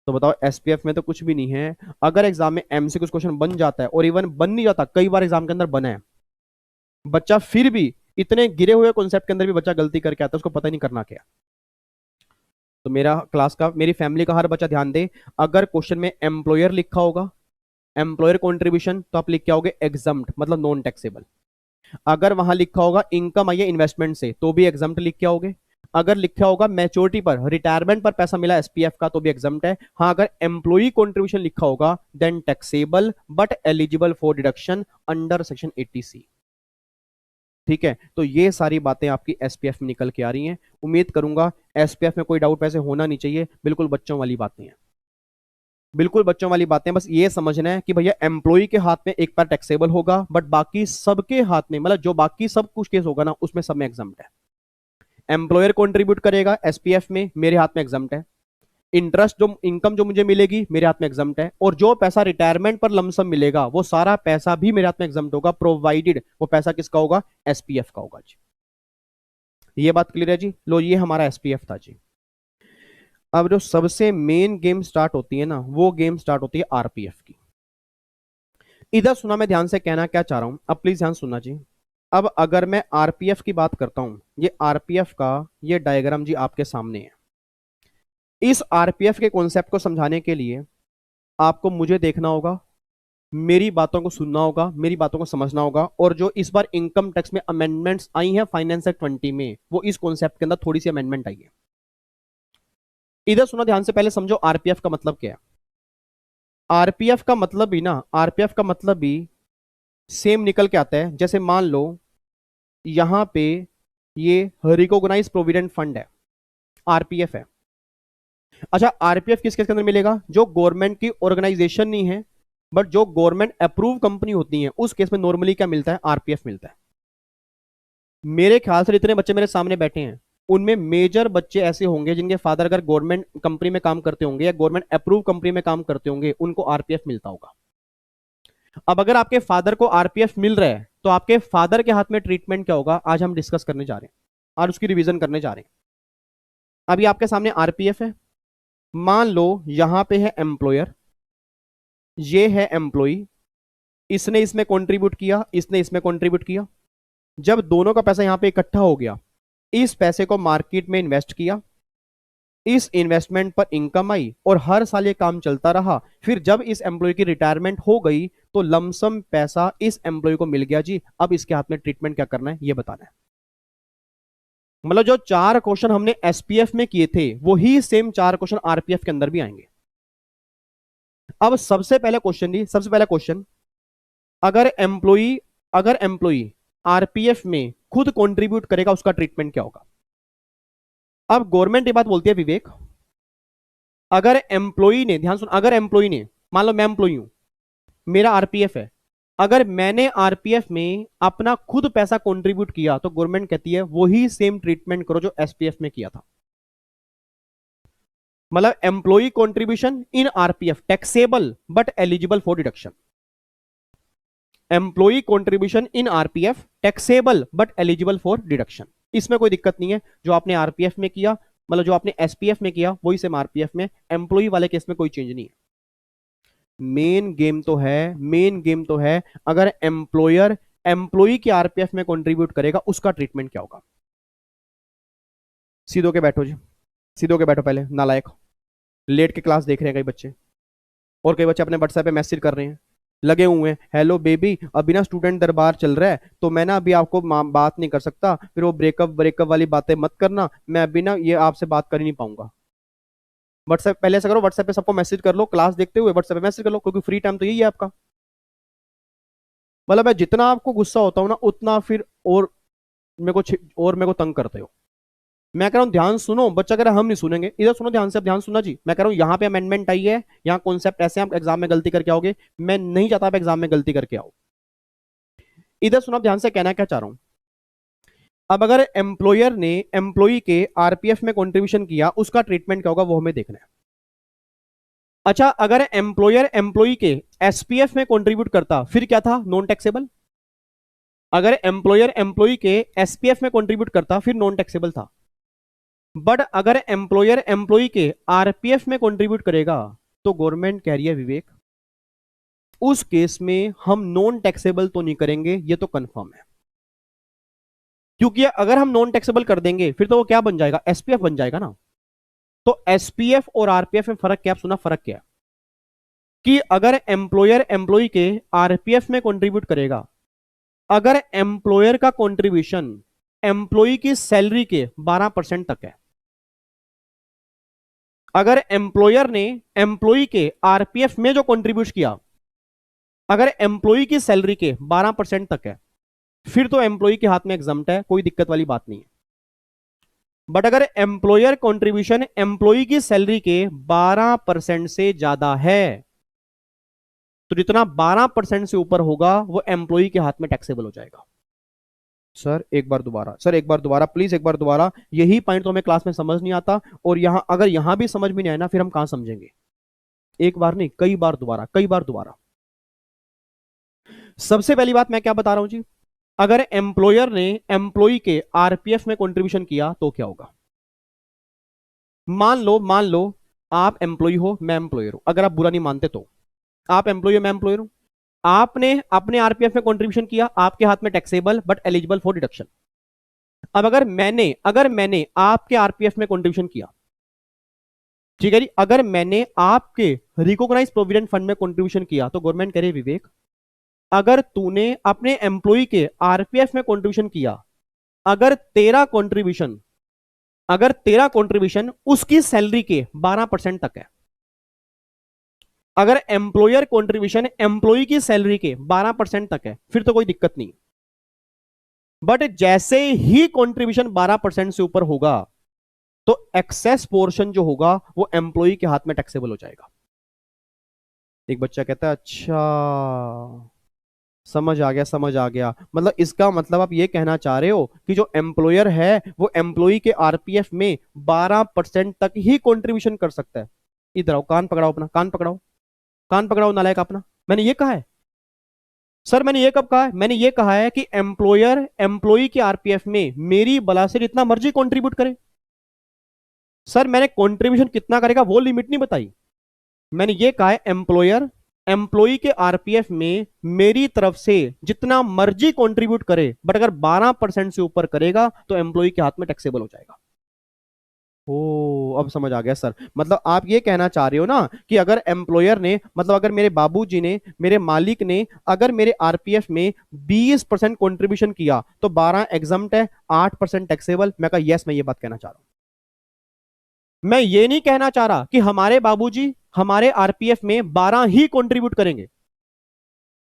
A: तो बताओ एसपीएफ में तो कुछ भी नहीं है। अगर एग्जाम में एमसीक्यू क्वेश्चन बन जाता है, और इवन बन नहीं जाता, कई बार एग्जाम के अंदर बना है, बच्चा फिर भी इतने गिरे हुए कॉन्सेप्ट के अंदर भी बच्चा गलती करके आता है, उसको पता ही नहीं करना क्या। तो मेरी फैमिली का हर बच्चा ध्यान दे, अगर क्वेश्चन में एम्प्लॉयर लिखा होगा, एम्प्लॉयर कंट्रीब्यूशन, तो आप लिख के आओगे एग्जम्प्ट, मतलब नॉन टैक्सेबल। अगर वहां लिखा होगा इनकम आई है इन्वेस्टमेंट से, तो भी एग्जम्प्ट लिख के आओगे। अगर लिखा होगा मैच्योरिटी पर, रिटायरमेंट पर पैसा मिला एसपीएफ का, तो भी एग्जम्प्ट है। हाँ अगर एम्प्लॉय कंट्रीब्यूशन लिखा होगा then taxable but eligible for deduction under section 80C। ठीक है, तो ये सारी बातें आपकी एसपीएफ में निकल के आ रही हैं। उम्मीद करूंगा एसपीएफ में कोई डाउट वैसे होना नहीं चाहिए, बिल्कुल बच्चों वाली बातें हैं, बिल्कुल बच्चों वाली बातें। बस ये समझना है कि भैया एम्प्लॉय के हाथ में एक बार टैक्सेबल होगा, बट बाकी सबके हाथ में, मतलब जो बाकी सब कुछ केस होगा ना उसमें सब में एग्जम्प्ट है। एम्प्लॉयर कंट्रीब्यूट करेगा एसपीएफ में, मेरे हाथ में एग्जम्प्ट है। इंटरेस्ट जो इनकम जो मुझे मिलेगी मेरे हाथ में एग्जम्प्ट है। और जो पैसा रिटायरमेंट पर लमसम मिलेगा वो सारा पैसा भी मेरे हाथ में एग्जम्प्ट होगा, प्रोवाइडेड वो पैसा किसका होगा, एसपीएफ का होगा जी। ये बात क्लियर है जी। लो ये हमारा एसपीएफ था जी। अब जो सबसे मेन गेम स्टार्ट होती है ना, वो गेम स्टार्ट होती है आरपीएफ की। इधर सुना, मैं ध्यान से कहना क्या चाह रहा हूं, अब प्लीज ध्यान सुनना जी। अब अगर मैं आरपीएफ की बात करता हूं, ये आरपीएफ का ये डायग्राम जी आपके सामने है। इस आरपीएफ के कॉन्सेप्ट को समझाने के लिए आपको मुझे देखना होगा, मेरी बातों को सुनना होगा, मेरी बातों को समझना होगा। और जो इस बार इनकम टैक्स में अमेंडमेंट्स आई हैं फाइनेंस एक्ट 20 में, वो इस कॉन्सेप्ट के अंदर थोड़ी सी अमेंडमेंट आई है। इधर सुनो ध्यान से, पहले समझो आरपीएफ का मतलब क्या है। आरपीएफ का मतलब भी ना, आरपीएफ का मतलब भी सेम निकल के आता है। जैसे मान लो यहां पे ये रिकॉग्नाइज प्रोविडेंट फंड है, आरपीएफ है। अच्छा आरपीएफ किस के अंदर मिलेगा, जो गवर्नमेंट की ऑर्गेनाइजेशन नहीं है बट जो गवर्नमेंट अप्रूव कंपनी होती है, उस केस में नॉर्मली क्या मिलता है, आरपीएफ मिलता है। मेरे ख्याल से इतने बच्चे मेरे सामने बैठे हैं, उनमें मेजर बच्चे ऐसे होंगे जिनके फादर अगर गवर्नमेंट कंपनी में काम करते होंगे या गवर्नमेंट अप्रूव कंपनी में काम करते होंगे, उनको आरपीएफ मिलता होगा। अब अगर आपके फादर को आरपीएफ मिल रहा है तो आपके फादर के हाथ में ट्रीटमेंट क्या होगा, आज हम डिस्कस करने जा रहे हैं और उसकी रिवीजन करने जा रहे हैं। अभी आपके सामने आरपीएफ है, मान लो यहां पे है एम्प्लॉयर, ये है एम्प्लॉय, इसने इसमें कंट्रीब्यूट किया, इसने इसमें कंट्रीब्यूट किया। जब दोनों का पैसा यहां पे इकट्ठा हो गया, इस पैसे को मार्केट में इन्वेस्ट किया, इस इन्वेस्टमेंट पर इनकम आई और हर साल ये काम चलता रहा। फिर जब इस एम्प्लॉय की रिटायरमेंट हो गई तो लमसम पैसा इस एम्प्लॉय को मिल गया जी। अब इसके हाथ में ट्रीटमेंट क्या करना है ये बताना है। मतलब जो 4 क्वेश्चन हमने एसपीएफ में किए थे वही सेम 4 क्वेश्चन आरपीएफ के अंदर भी आएंगे। अब सबसे पहला क्वेश्चन, अगर एम्प्लॉई आरपीएफ में खुद कंट्रीब्यूट करेगा उसका ट्रीटमेंट क्या होगा। अब गवर्नमेंट ये बात बोलती है विवेक, अगर एम्प्लॉई ने, ध्यान सुन, अगर एम्प्लॉई ने, मान लो मैं एम्प्लॉई हूं, मेरा आरपीएफ है, अगर मैंने आरपीएफ में अपना खुद पैसा कंट्रीब्यूट किया तो गवर्नमेंट कहती है वही सेम ट्रीटमेंट करो जो एसपीएफ में किया था। मतलब employee contribution in RPF taxable but eligible for deduction. Employee contribution in RPF taxable but eligible for deduction, इसमें कोई दिक्कत नहीं है। जो आपने आरपीएफ में किया, मतलब जो आपने एसपीएफ में किया वही सेम आरपीएफ में। एम्प्लॉई वाले केस में कोई चेंज नहीं है। मेन गेम तो है अगर एम्प्लॉयर एम्प्लॉई के आरपीएफ में कंट्रीब्यूट करेगा उसका ट्रीटमेंट क्या होगा। सीधो के बैठो जी, सीधो के बैठो, पहले नालायक लेट के क्लास देख रहे हैं कई बच्चे, और कई बच्चे अपने व्हाट्सएप पे मैसेज कर रहे हैं, लगे हुए हैं, हेलो बेबी अभी ना स्टूडेंट दरबार चल रहा है तो मैं ना अभी आपको बात नहीं कर सकता, फिर वो ब्रेकअप वाली बातें मत करना, मैं अभी ना ये आपसे बात कर ही नहीं पाऊंगा। व्हाट्सएप पहले ऐसा करो, व्हाट्सएप पे सबको मैसेज कर लो, क्लास देखते हुए व्हाट्सएप पे मैसेज कर लो, क्योंकि फ्री टाइम तो यही है आपका। मतलब मैं जितना आपको गुस्सा होता हूं ना उतना फिर और मेरे को तंग करते हो। मैं कह रहा हूं ध्यान सुनो, बच्चा कह रहा है हम नहीं सुनेंगे, इधर सुनो ध्यान से, अब ध्यान सुनना जी। मैं कह रहा हूं यहाँ पे अमेंडमेंट आई है, यहाँ कॉन्सेप्ट ऐसे आप एग्जाम में गलती करके आओगे, मैं नहीं चाहता आप एग्जाम में गलती करके आओ। इधर सुनो, ध्यान से, कहना क्या चाह रहा हूं। अब अगर एम्प्लॉयर ने एम्प्लॉई के आरपीएफ में कंट्रीब्यूशन किया उसका ट्रीटमेंट क्या होगा वो हमें देखना है। अच्छा, अगर एम्प्लॉयर एम्प्लॉई के एसपीएफ में कंट्रीब्यूट करता फिर क्या था, नॉन टैक्सेबल। अगर एम्प्लॉयर एम्प्लॉई के एसपीएफ में कंट्रीब्यूट करता फिर नॉन टैक्सेबल था। बट अगर एम्प्लॉयर एम्प्लॉई के आरपीएफ में कंट्रीब्यूट करेगा तो गवर्नमेंट कह रही है विवेक उस केस में हम नॉन टैक्सेबल तो नहीं करेंगे, ये तो कंफर्म है। क्योंकि अगर हम नॉन टैक्सेबल कर देंगे फिर तो वो क्या बन जाएगा, एसपीएफ बन जाएगा ना। तो एसपीएफ और आरपीएफ में फर्क क्या, सुना फर्क क्या, कि अगर एम्प्लॉयर एम्प्लॉई के आरपीएफ में कंट्रीब्यूट करेगा, अगर एम्प्लॉयर का कंट्रीब्यूशन एम्प्लॉई की सैलरी के 12% तक है, अगर एम्प्लॉयर ने एम्प्लॉई के आरपीएफ में जो कंट्रीब्यूट किया अगर एम्प्लॉई की सैलरी के 12% तक है फिर तो एम्प्लॉई के हाथ में एग्जम्प्ट है, कोई दिक्कत वाली बात नहीं है। बट अगर एम्प्लॉयर कंट्रीब्यूशन एम्प्लॉई की सैलरी के 12% से ज्यादा है तो जितना 12% से ऊपर होगा वो एम्प्लॉई के हाथ में टैक्सेबल हो जाएगा। सर एक बार दोबारा प्लीज, एक बार दोबारा, यही पॉइंट तो हमें क्लास में समझ नहीं आता, और यहां अगर यहां भी समझ में नहीं आया ना फिर हम कहां समझेंगे। एक बार नहीं, कई बार दोबारा। सबसे पहली बात मैं क्या बता रहा हूं जी, अगर एम्प्लॉयर ने एम्प्लॉई के आरपीएफ में कंट्रीब्यूशन किया तो क्या होगा। मान लो आप एम्प्लॉय हो, मैं एम्प्लॉयर हूं, अगर आप बुरा नहीं मानते तो आप एम्प्लॉय हो, मैं एम्प्लॉयर हूं, आपने अपने आरपीएफ में कंट्रीब्यूशन किया, आपके हाथ में taxable but eligible for deduction. अब अगर मैंने आपके आरपीएफ में कंट्रीब्यूशन किया, ठीक है जी, अगर मैंने आपके रिकॉग्नाइज प्रोविडेंट फंड में कंट्रीब्यूशन किया तो गवर्नमेंट कह रही है विवेक अगर तूने अपने एम्प्लॉय के आरपीएफ में कंट्रीब्यूशन किया, अगर तेरा कंट्रीब्यूशन उसकी सैलरी के 12% तक है, अगर एम्प्लॉयर कंट्रीब्यूशन एम्प्लॉय की सैलरी के 12% तक है फिर तो कोई दिक्कत नहीं। बट जैसे ही कंट्रीब्यूशन 12% से ऊपर होगा तो एक्सेस पोर्शन जो होगा वो एम्प्लॉय के हाथ में टैक्सेबल हो जाएगा। एक बच्चा कहता है अच्छा समझ आ गया, समझ आ गया। मतलब इसका मतलब आप ये कहना चाह रहे हो कि जो एम्प्लॉयर है वो एम्प्लॉय के आरपीएफ में 12% तक ही कंट्रीब्यूशन कर सकता है। इधर आओ, कान पकड़ाओ अपना, कान पकड़ाओ, कान पकड़ाओ नालायक अपना। मैंने ये कहा है सर, मैंने ये कब कहा है? मैंने ये कहा है कि एम्प्लॉयर एम्प्लॉय के आरपीएफ में मेरी बला से जितना मर्जी कंट्रीब्यूट करे। सर मैंने कंट्रीब्यूशन कितना करेगा वो लिमिट नहीं बताई। मैंने ये कहा है एम्प्लॉयर एम्प्लॉय के आरपीएफ में मेरी तरफ से जितना मर्जी कंट्रीब्यूट करे, बट अगर 12% से ऊपर करेगा तो एम्प्लॉय के हाथ में टैक्सेबल हो जाएगा। ओ, अब समझ आ गया सर। मतलब आप ये कहना चाह रहे हो ना कि अगर एम्प्लॉयर ने, मतलब अगर मेरे बाबूजी ने, मेरे मालिक ने अगर मेरे आरपीएफ में 20% कंट्रीब्यूशन किया तो 12 एग्जम्प्ट है, 8% टैक्सेबल। मैं कहा यस, मैं ये बात कहना चाह रहा हूं। मैं ये नहीं कहना चाह रहा कि हमारे बाबूजी हमारे आरपीएफ में 12 ही कंट्रीब्यूट करेंगे।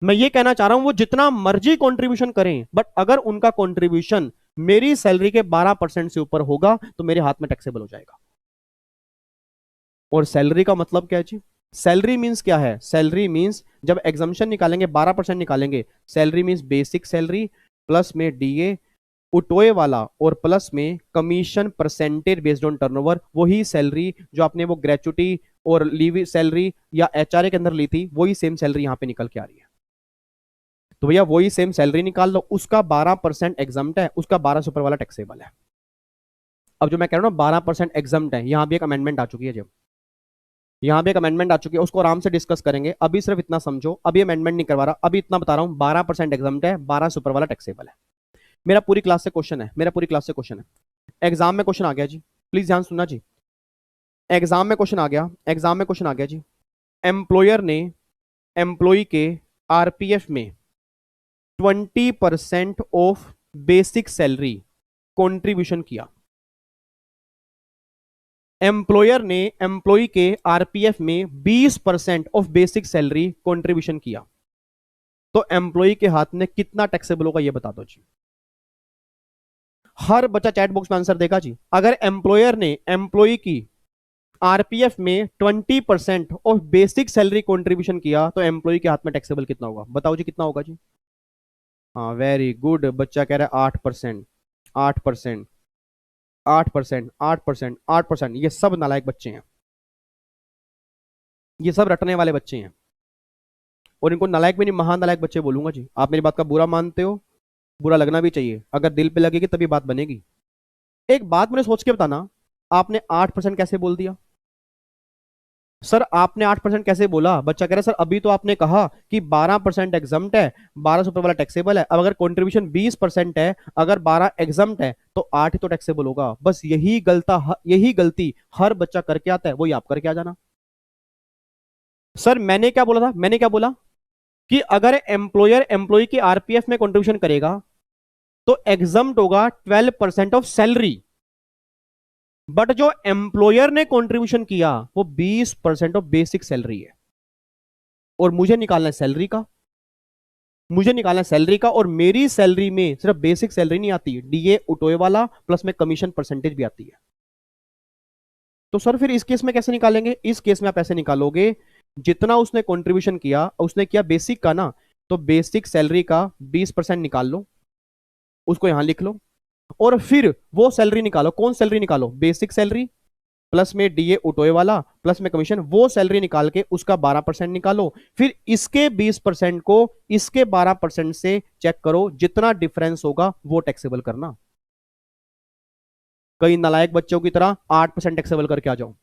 A: मैं ये कहना चाह रहा हूं वो जितना मर्जी कंट्रीब्यूशन करें, बट अगर उनका कंट्रीब्यूशन मेरी सैलरी के 12% से ऊपर होगा तो मेरे हाथ में टैक्सेबल हो जाएगा। और सैलरी का मतलब क्या है जी? सैलरी मींस क्या है? सैलरी मींस जब एग्जम्पशन निकालेंगे 12% निकालेंगे, salary means basic salary plus में डीए उठोए वाला और प्लस में commission percentage based on turnover. वही सैलरी जो आपने वो ग्रेचुटी और लीव सैलरी या एचआरए के अंदर ली थी, वही सेम सैलरी यहां पे निकल के आ रही है। तो भैया वही सेम सैलरी निकाल लो, उसका 12% एग्जम्प्ट है, उसका 12 से ऊपर वाला टैक्सेबल है। अब जो मैं कह रहा हूं ना 12% एग्जम्प्ट है, यहां भी एक अमेंडमेंट आ चुकी है। जब यहां भी एक अमेंडमेंट आ चुकी है, उसको आराम से डिस्कस करेंगे। अभी सिर्फ इतना समझो, अभी अमेंडमेंट नहीं करवा रहा, अभी इतना बता रहा हूं 12% एग्जम्प्ट है, 12 से ऊपर वाला टैक्सेबल है। मेरा पूरी क्लास से क्वेश्चन है, मेरा पूरी क्लास से क्वेश्चन है। एग्जाम में क्वेश्चन आ गया जी, प्लीज ध्यान सुनना जी। एग्जाम में क्वेश्चन आ गया, एग्जाम में क्वेश्चन आ गया जी। एम्प्लॉयर ने एम्प्लॉय के आरपीएफ में 20% ऑफ बेसिक सैलरी कंट्रीब्यूशन किया। एम्प्लॉयर ने एम्प्लॉय के आरपीएफ में 20% ऑफ बेसिक सैलरी कंट्रीब्यूशन किया, तो एम्प्लॉय के हाथ में कितना टैक्सेबल होगा ये बता दो जी। हर बच्चा चैट बॉक्स में आंसर देगा जी। अगर एम्प्लॉयर ने एम्प्लॉय की आरपीएफ में 20% ऑफ बेसिक सैलरी कंट्रीब्यूशन किया तो एम्प्लॉय के हाथ में टैक्सेबल कितना होगा? बताओ जी कितना होगा जी। हाँ वेरी गुड, बच्चा कह रहा है 8%, 8%, 8%, 8%, 8%। ये सब नालायक बच्चे हैं, ये सब रटने वाले बच्चे हैं। और इनको नालायक भी नहीं, महान नालायक बच्चे बोलूंगा जी। आप मेरी बात का बुरा मानते हो, बुरा लगना भी चाहिए, अगर दिल पे लगेगी तभी बात बनेगी। एक बात मुझे सोच के बताना, आपने 8% कैसे बोल दिया? सर आपने 8% कैसे बोला? बच्चा कह रहा है सर अभी तो आपने कहा कि 12% एग्जम्प्ट है, 12 से ऊपर वाला टैक्सेबल है। अब अगर कंट्रीब्यूशन 20% है, अगर 12 एग्जम्प्ट है तो 8 ही तो टैक्सेबल होगा। बस यही गलती हर बच्चा करके आता है, वही आप करके आ जाना। सर मैंने क्या बोला था? मैंने क्या बोला कि अगर एम्प्लॉयर एम्प्लॉय की आरपीएफ में कंट्रीब्यूशन करेगा तो एग्जम्प्ट होगा 12% ऑफ सैलरी, बट जो एम्प्लॉयर ने कंट्रीब्यूशन किया वो 20% ऑफ बेसिक सैलरी है। और मुझे निकालना है सैलरी का, मुझे निकालना है सैलरी का। और मेरी सैलरी में सिर्फ बेसिक सैलरी नहीं आती, डीए उठोए वाला प्लस में कमीशन परसेंटेज भी आती है। तो सर फिर इस केस में कैसे निकालेंगे? इस केस में आप ऐसे निकालोगे, जितना उसने कंट्रीब्यूशन किया, उसने किया बेसिक का ना, तो बेसिक सैलरी का 20% निकाल लो, उसको यहां लिख लो। और फिर वो सैलरी निकालो, कौन सैलरी निकालो? बेसिक सैलरी प्लस में डीए उठोए वाला प्लस में कमीशन, वो सैलरी निकाल के उसका 12% निकालो। फिर इसके 20% को इसके 12% से चेक करो, जितना डिफरेंस होगा वो टैक्सेबल करना। कई नालायक बच्चों की तरह 8% टैक्सेबल करके आ जाओ।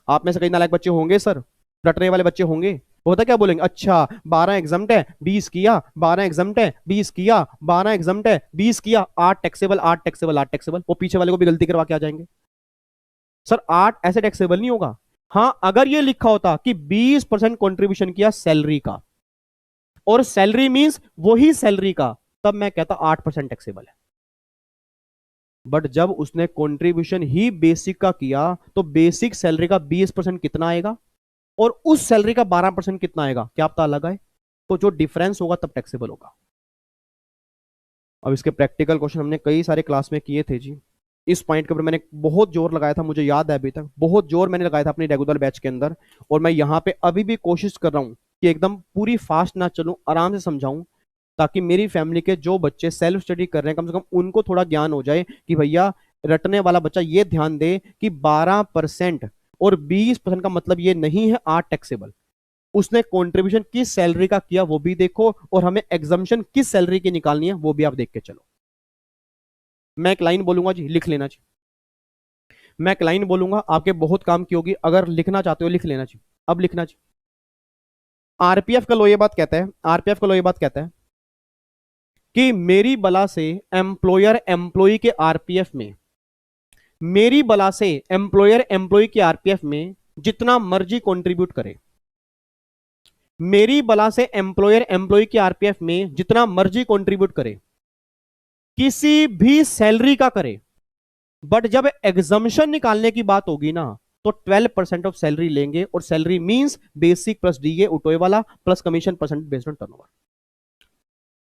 A: आप में से कई नालायक बच्चे होंगे सर, रटने वाले बच्चे होंगे। वो होता क्या बोलेंगे, अच्छा 12 एग्जम्प्ट है 20 किया, 12 एग्जम्प्ट है 20 किया, 12 एग्जम्प्ट है 20 किया, 8 टैक्सेबल, 8 टैक्सेबल, 8 टैक्सेबल। वो पीछे वाले को भी गलती करवा के आ जाएंगे। सर 8 ऐसे टैक्सेबल नहीं होगा। हाँ अगर ये लिखा होता कि 20% कंट्रीब्यूशन किया सैलरी का, और सैलरी मींस वही सैलरी का, तब मैं कहता 8% टैक्सेबल है। बट जब उसने कंट्रीब्यूशन ही बेसिक का किया तो बेसिक सैलरी का 20% कितना आएगा और उस सैलरी का 12% कितना आएगा, क्या पता अलग आए? तो जो डिफरेंस होगा तब टैक्सेबल होगा। अब इसके प्रैक्टिकल क्वेश्चन हमने कई सारे क्लास में किए थे जी। इस पॉइंट के ऊपर मैंने बहुत जोर लगाया था, मुझे याद है अभी तक बहुत जोर मैंने लगाया था अपनी रेगुलर बैच के अंदर। और मैं यहां पे अभी भी कोशिश कर रहा हूं कि एकदम पूरी फास्ट ना चलूं, आराम से समझाऊं, ताकि मेरी फैमिली के जो बच्चे सेल्फ स्टडी कर रहे हैं कम से कम उनको थोड़ा ज्ञान हो जाए कि भैया रटने वाला बच्चा ये ध्यान दे कि 12% और 20% का मतलब ये नहीं है आर टैक्सेबल। उसने कंट्रीब्यूशन किस सैलरी का किया वो भी देखो, और हमें एग्जम्पशन किस सैलरी की निकालनी है वो भी आप देख के चलो। मैं एक लाइन बोलूंगा जी, लिख लेना जी। मैं एक लाइन बोलूंगा, आपके बहुत काम की होगी, अगर लिखना चाहते हो लिख लेना जी। अब लिखना जी। आरपीएफ का लो ये बात कहता है, आरपीएफ का लो ये बात कहता है कि मेरी बला से एम्प्लॉयर एम्प्लॉय के आरपीएफ में, मेरी बला से एम्प्लॉयर एम्प्लॉय के आरपीएफ में जितना मर्जी कंट्रीब्यूट करे, मेरी बला से एम्प्लॉयर एम्प्लॉय के आरपीएफ में जितना मर्जी कंट्रीब्यूट करे, किसी भी सैलरी का करे, बट जब एग्जम्पशन निकालने की बात होगी ना तो 12% ऑफ सैलरी लेंगे, और salary means basic plus DA उठोए वाला plus commission percent based on turnover.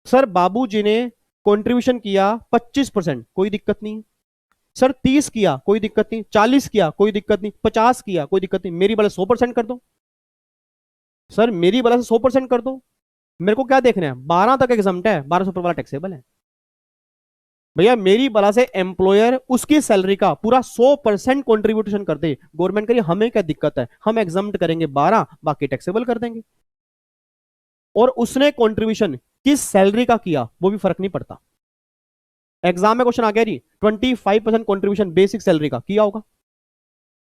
A: Sir बाबूजी ने कंट्रीब्यूशन किया 25%, कोई दिक्कत नहीं। सर 30 किया कोई दिक्कत नहीं, 40 किया कोई दिक्कत नहीं, 50 किया कोई दिक्कत नहीं, मेरी बला 100% कर दो। सर मेरी बला से 100% कर दो, मेरे को क्या देखना है, 12 तक एग्जम्प्ट है, 12 से ऊपर वाला टैक्सेबल है। भैया मेरी बला से एम्प्लॉयर उसकी सैलरी का पूरा 100% कंट्रीब्यूशन कर दे, गवर्नमेंट करिए हमें क्या दिक्कत है, हम एग्जम्प्ट करेंगे 12, बाकी टैक्सेबल कर देंगे। और उसने कंट्रीब्यूशन किस सैलरी का किया वो भी फर्क नहीं पड़ता। एग्जाम में क्वेश्चन आ गया जी 25% कंट्रीब्यूशन बेसिक सैलरी का किया होगा,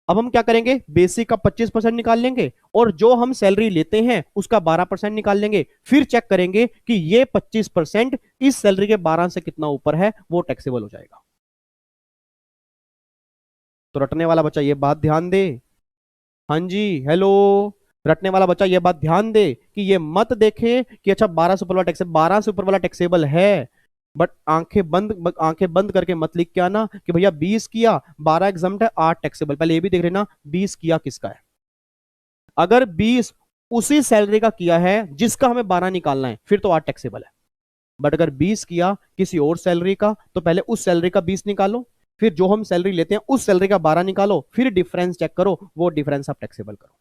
A: अब हम क्या करेंगे, बेसिक का 25% निकाल लेंगे और जो हम सैलरी लेते हैं उसका 12% निकाल लेंगे, फिर चेक करेंगे कि ये 25% इस सैलरी के 12 से कितना ऊपर है, वो टैक्सेबल हो जाएगा। तो रटने वाला बच्चा ये बात ध्यान दे। हाँ जी हेलो, रटने वाला बच्चा ये बात ध्यान दे कि ये मत देखे कि अच्छा 12 से ऊपर वाला टैक्सेबल, 12 से ऊपर वाला टैक्सेबल है, बट आंखें बंद करके मत लिख के आना कि भैया 20 किया 12 एग्जम्प्ट है 8 टैक्सेबल। पहले ये भी देख लेना 20 किया किसका है। अगर 20 उसी सैलरी का किया है जिसका हमें 12 निकालना है फिर तो 8 टैक्सेबल है, बट अगर 20 किया किसी और सैलरी का तो पहले उस सैलरी का 20 निकालो, फिर जो हम सैलरी लेते हैं उस सैलरी का 12 निकालो, फिर डिफरेंस चेक करो, वो डिफरेंस आप टैक्सेबल करो।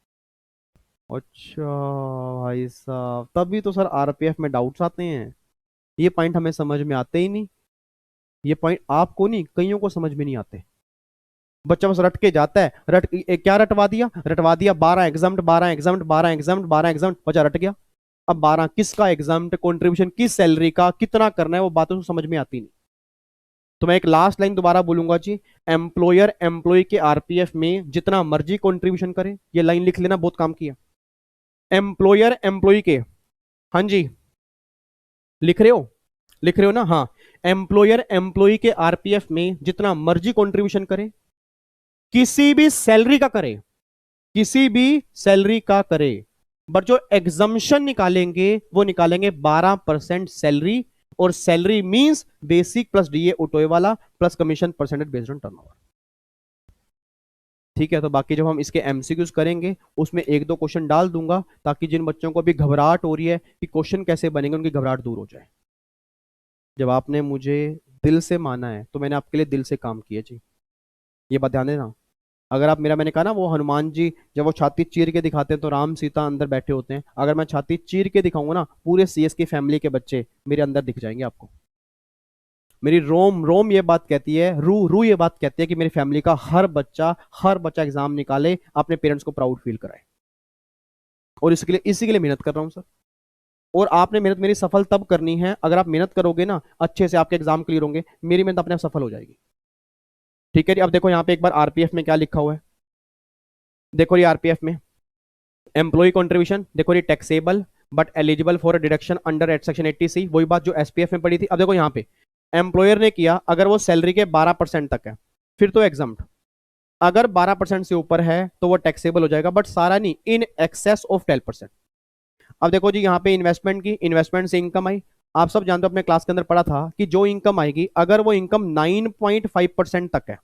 A: अच्छा भाई साहब, तभी तो सर आरपीएफ में डाउट्स आते हैं, ये पॉइंट हमें समझ में आते ही नहीं। ये पॉइंट आपको नहीं, कईयों को समझ में नहीं आते। बच्चा बस रट के जाता है, क्या रटवा दिया, 12 एग्जाम्ड 12 एग्जाम्ड 12 एग्जाम्ड 12 एग्जाम्ड, बच्चा रट गया। अब 12 किसका एग्जाम्ड, कंट्रीब्यूशन किस सैलरी का कितना करना है, वो बातों को समझ में आती नहीं। तो मैं एक लास्ट लाइन दोबारा बोलूंगा जी, एम्प्लॉयर एम्प्लॉय के आरपीएफ में जितना मर्जी कंट्रीब्यूशन करे, ये लाइन लिख लेना, बहुत काम किया। एम्प्लॉयर एम्प्लॉय के, हाँ जी लिख रहे हो, लिख रहे हो ना, हाँ। एम्प्लॉयर एम्प्लॉय के आरपीएफ में जितना मर्जी कंट्रीब्यूशन करे, किसी भी सैलरी का करे, किसी भी सैलरी का करे, बट जो एग्जम्पशन निकालेंगे वो निकालेंगे 12% सैलरी, और salary means basic plus DA उठोए वाला plus commission percentage based on turnover. ठीक है, तो बाकी जब हम इसके एमसीक्यूज करेंगे उसमें एक दो क्वेश्चन डाल दूंगा, ताकि जिन बच्चों को भी घबराहट हो रही है कि क्वेश्चन कैसे बनेंगे उनकी घबराहट दूर हो जाए। जब आपने मुझे दिल से माना है तो मैंने आपके लिए दिल से काम किया जी, ये बात ध्यान देना। अगर आप मेरा, मैंने कहा ना वो हनुमान जी जब वो छाती चीर के दिखाते हैं तो राम सीता अंदर बैठे होते हैं, अगर मैं छाती चीर के दिखाऊंगा ना पूरे सीएस की फैमिली के बच्चे मेरे अंदर दिख जाएंगे आपको। मेरी रोम रोम ये बात कहती है, रू रू ये बात कहती है कि मेरी फैमिली का हर बच्चा एग्जाम निकाले, अपने पेरेंट्स को प्राउड फील कराए, और इसी के लिए मेहनत कर रहा हूं सर। और आपने मेहनत मेरी सफल तब करनी है, अगर आप मेहनत करोगे ना अच्छे से आपके एग्जाम क्लियर होंगे, मेरी मेहनत अपने आप सफल हो जाएगी। ठीक है जी, अब देखो यहाँ पे एक बार आरपीएफ में क्या लिखा हुआ है, देखो ये आरपीएफ में एम्प्लॉय कंट्रीब्यूशन, देखो ये taxable but eligible for deduction under eight section 80C, वही बात जो एसपीएफ में पड़ी थी। अब देखो यहाँ पे एम्प्लॉयर ने किया, अगर वो सैलरी के 12% तक है फिर तो एग्जम्प्ट, अगर 12% से ऊपर है तो वो टैक्सेबल हो जाएगा, बट सारा नहीं, इन एक्सेस ऑफ 12%। अब देखो जी यहाँ पे इन्वेस्टमेंट की, इन्वेस्टमेंट से इनकम आई, आप सब जानते हो अपने क्लास के अंदर पढ़ा था कि जो इनकम आएगी अगर वो इनकम 9.5% तक है,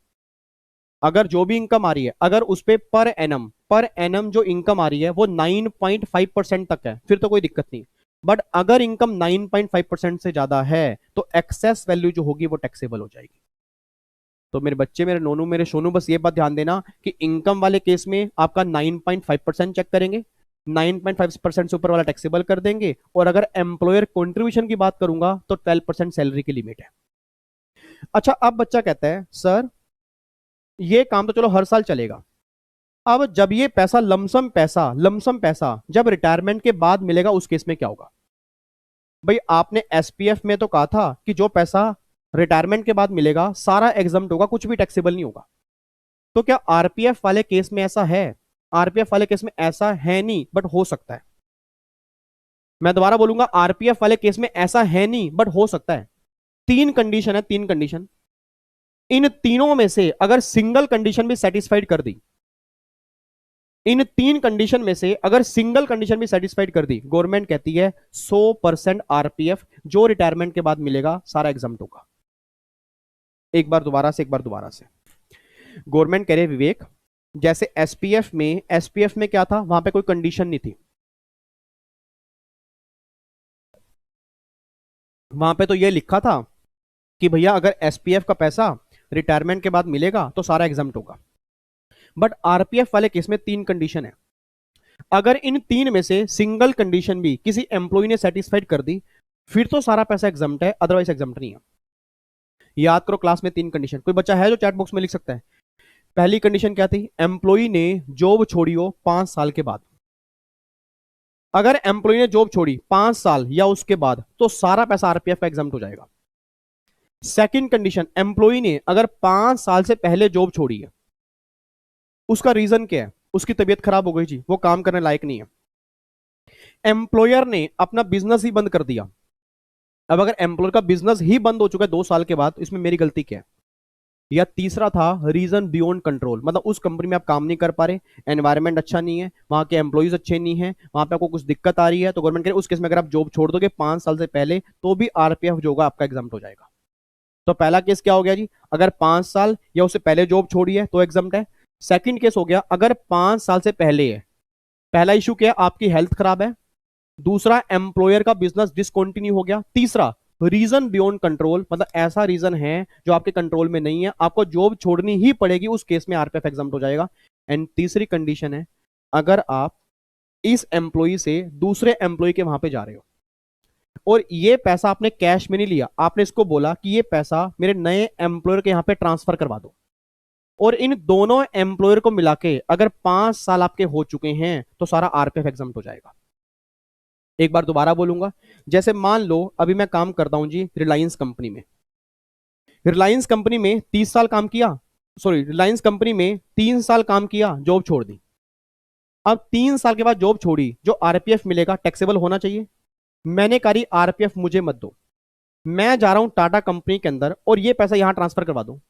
A: अगर जो भी इनकम आ रही है अगर उस पर एनम जो इनकम आ रही है वो 9.5% तक है फिर तो कोई दिक्कत नहीं, बट अगर इनकम 9.5% से ज्यादा है तो एक्सेस वैल्यू जो होगी वो टैक्सेबल हो जाएगी। तो मेरे बच्चे, मेरे नोनू, मेरे सोनू, बस ये बात ध्यान देना कि इनकम वाले केस में आपका 9.5% चेक करेंगे, 9.5% से ऊपर वाला टैक्सेबल कर देंगे, और अगर एम्प्लॉयर कंट्रीब्यूशन की बात करूंगा तो 12% सैलरी की लिमिट है। अच्छा, अब बच्चा कहता है सर ये काम तो चलो हर साल चलेगा, अब जब ये पैसा लमसम पैसा जब रिटायरमेंट के बाद मिलेगा उस केस में क्या होगा? भाई आपने एसपीएफ में तो कहा था कि जो पैसा रिटायरमेंट के बाद मिलेगा सारा एग्जम्प्ट होगा, कुछ भी टैक्सेबल नहीं होगा। तो क्या आरपीएफ वाले केस में ऐसा है? आरपीएफ वाले केस में ऐसा है नहीं, बट हो सकता है। मैं दोबारा बोलूंगा, आरपीएफ वाले केस में ऐसा है नहीं, बट हो सकता है। तीन कंडीशन है, तीन कंडीशन। इन तीनों में से अगर सिंगल कंडीशन भी सेटिस्फाइड कर दी, इन तीन कंडीशन में से अगर सिंगल कंडीशन भी सेटिस्फाइड कर दी, गवर्नमेंट कहती है 100% आरपीएफ जो रिटायरमेंट के बाद मिलेगा सारा एग्जम्प्ट होगा। एक बार दोबारा से गवर्नमेंट कह रहे विवेक, जैसे एसपीएफ में क्या था, वहां पे कोई कंडीशन नहीं थी, वहां पे तो ये लिखा था कि भैया अगर एसपीएफ का पैसा रिटायरमेंट के बाद मिलेगा तो सारा एग्जम्प्ट होगा। बट आरपीएफ वाले केस में तीन कंडीशन है, अगर इन तीन में से सिंगल कंडीशन भी किसी एम्प्लॉय ने सेटिस्फाइड कर दी फिर तो सारा पैसा एग्जम्प्ट है, अदरवाइज एग्जम्प्ट नहीं है। याद करो क्लास में तीन कंडीशन, कोई बच्चा है जो चैट बॉक्स में लिख सकता है? पहली कंडीशन क्या थी? एम्प्लॉय ने जॉब छोड़ी हो 5 साल के बाद। अगर एम्प्लॉय ने जॉब छोड़ी 5 साल या उसके बाद तो सारा पैसा आरपीएफ का एग्जम्प्ट हो जाएगा। सेकंड कंडीशन, एम्प्लॉय ने अगर 5 साल से पहले जॉब छोड़ी है, उसका रीजन क्या है? उसकी तबीयत खराब हो गई जी, वो काम करने लायक नहीं है। एम्प्लॉयर ने अपना बिजनेस ही बंद कर दिया। अब अगर एम्प्लॉयर का बिजनेस ही बंद हो चुका है 2 साल के बाद, इसमें मेरी गलती क्या है? या तीसरा था रीजन बियॉन्ड कंट्रोल, मतलब उस कंपनी में आप काम नहीं कर पा रहे, एनवायरमेंट अच्छा नहीं है, वहां के एम्प्लॉइज अच्छे नहीं है, वहां पे आपको कुछ दिक्कत आ रही है, तो गवर्नमेंट कह रही है उस केस में अगर आप जॉब छोड़ दोगे 5 साल से पहले तो भी आरपीएफ जो होगा आपका एग्जम्प्ट हो जाएगा। तो पहला केस क्या हो गया जी? अगर 5 साल या उससे पहले जॉब छोड़ी है तो एग्जम्प्ट है। सेकंड केस हो गया अगर 5 साल से पहले है। पहला इशू क्या है? आपकी हेल्थ खराब है। दूसरा, एम्प्लॉयर का बिजनेस डिसकंटिन्यू हो गया। तीसरा, रीजन बियॉन्ड कंट्रोल, मतलब ऐसा रीजन है जो आपके कंट्रोल में नहीं है, आपको जॉब छोड़नी ही पड़ेगी, उस केस में आरपीएफ एग्जम्प्ट हो जाएगा। एंड तीसरी कंडीशन है, अगर आप इस एम्प्लॉय से दूसरे एम्प्लॉय के वहां पे जा रहे हो और ये पैसा आपने कैश में नहीं लिया, आपने इसको बोला कि ये पैसा मेरे नए एम्प्लॉयर के यहां पे ट्रांसफर करवा दो, और इन दोनों एम्प्लॉयर को मिला के अगर 5 साल आपके हो चुके हैं तो सारा आरपीएफ एग्जम्प्ट हो जाएगा। एक बार दोबारा बोलूंगा, जैसे मान लो अभी मैं काम करता हूं जी रिलायंस कंपनी में। रिलायंस कंपनी में 30 साल काम किया, सॉरी रिलायंस कंपनी में 3 साल काम किया, जॉब छोड़ दी। अब 3 साल के बाद जॉब छोड़ी, जो आरपीएफ मिलेगा टैक्सेबल होना चाहिए। मैंने कहा आरपीएफ मुझे मत दो, मैं जा रहा हूं टाटा कंपनी के अंदर और ये पैसा यहां ट्रांसफर करवा दो।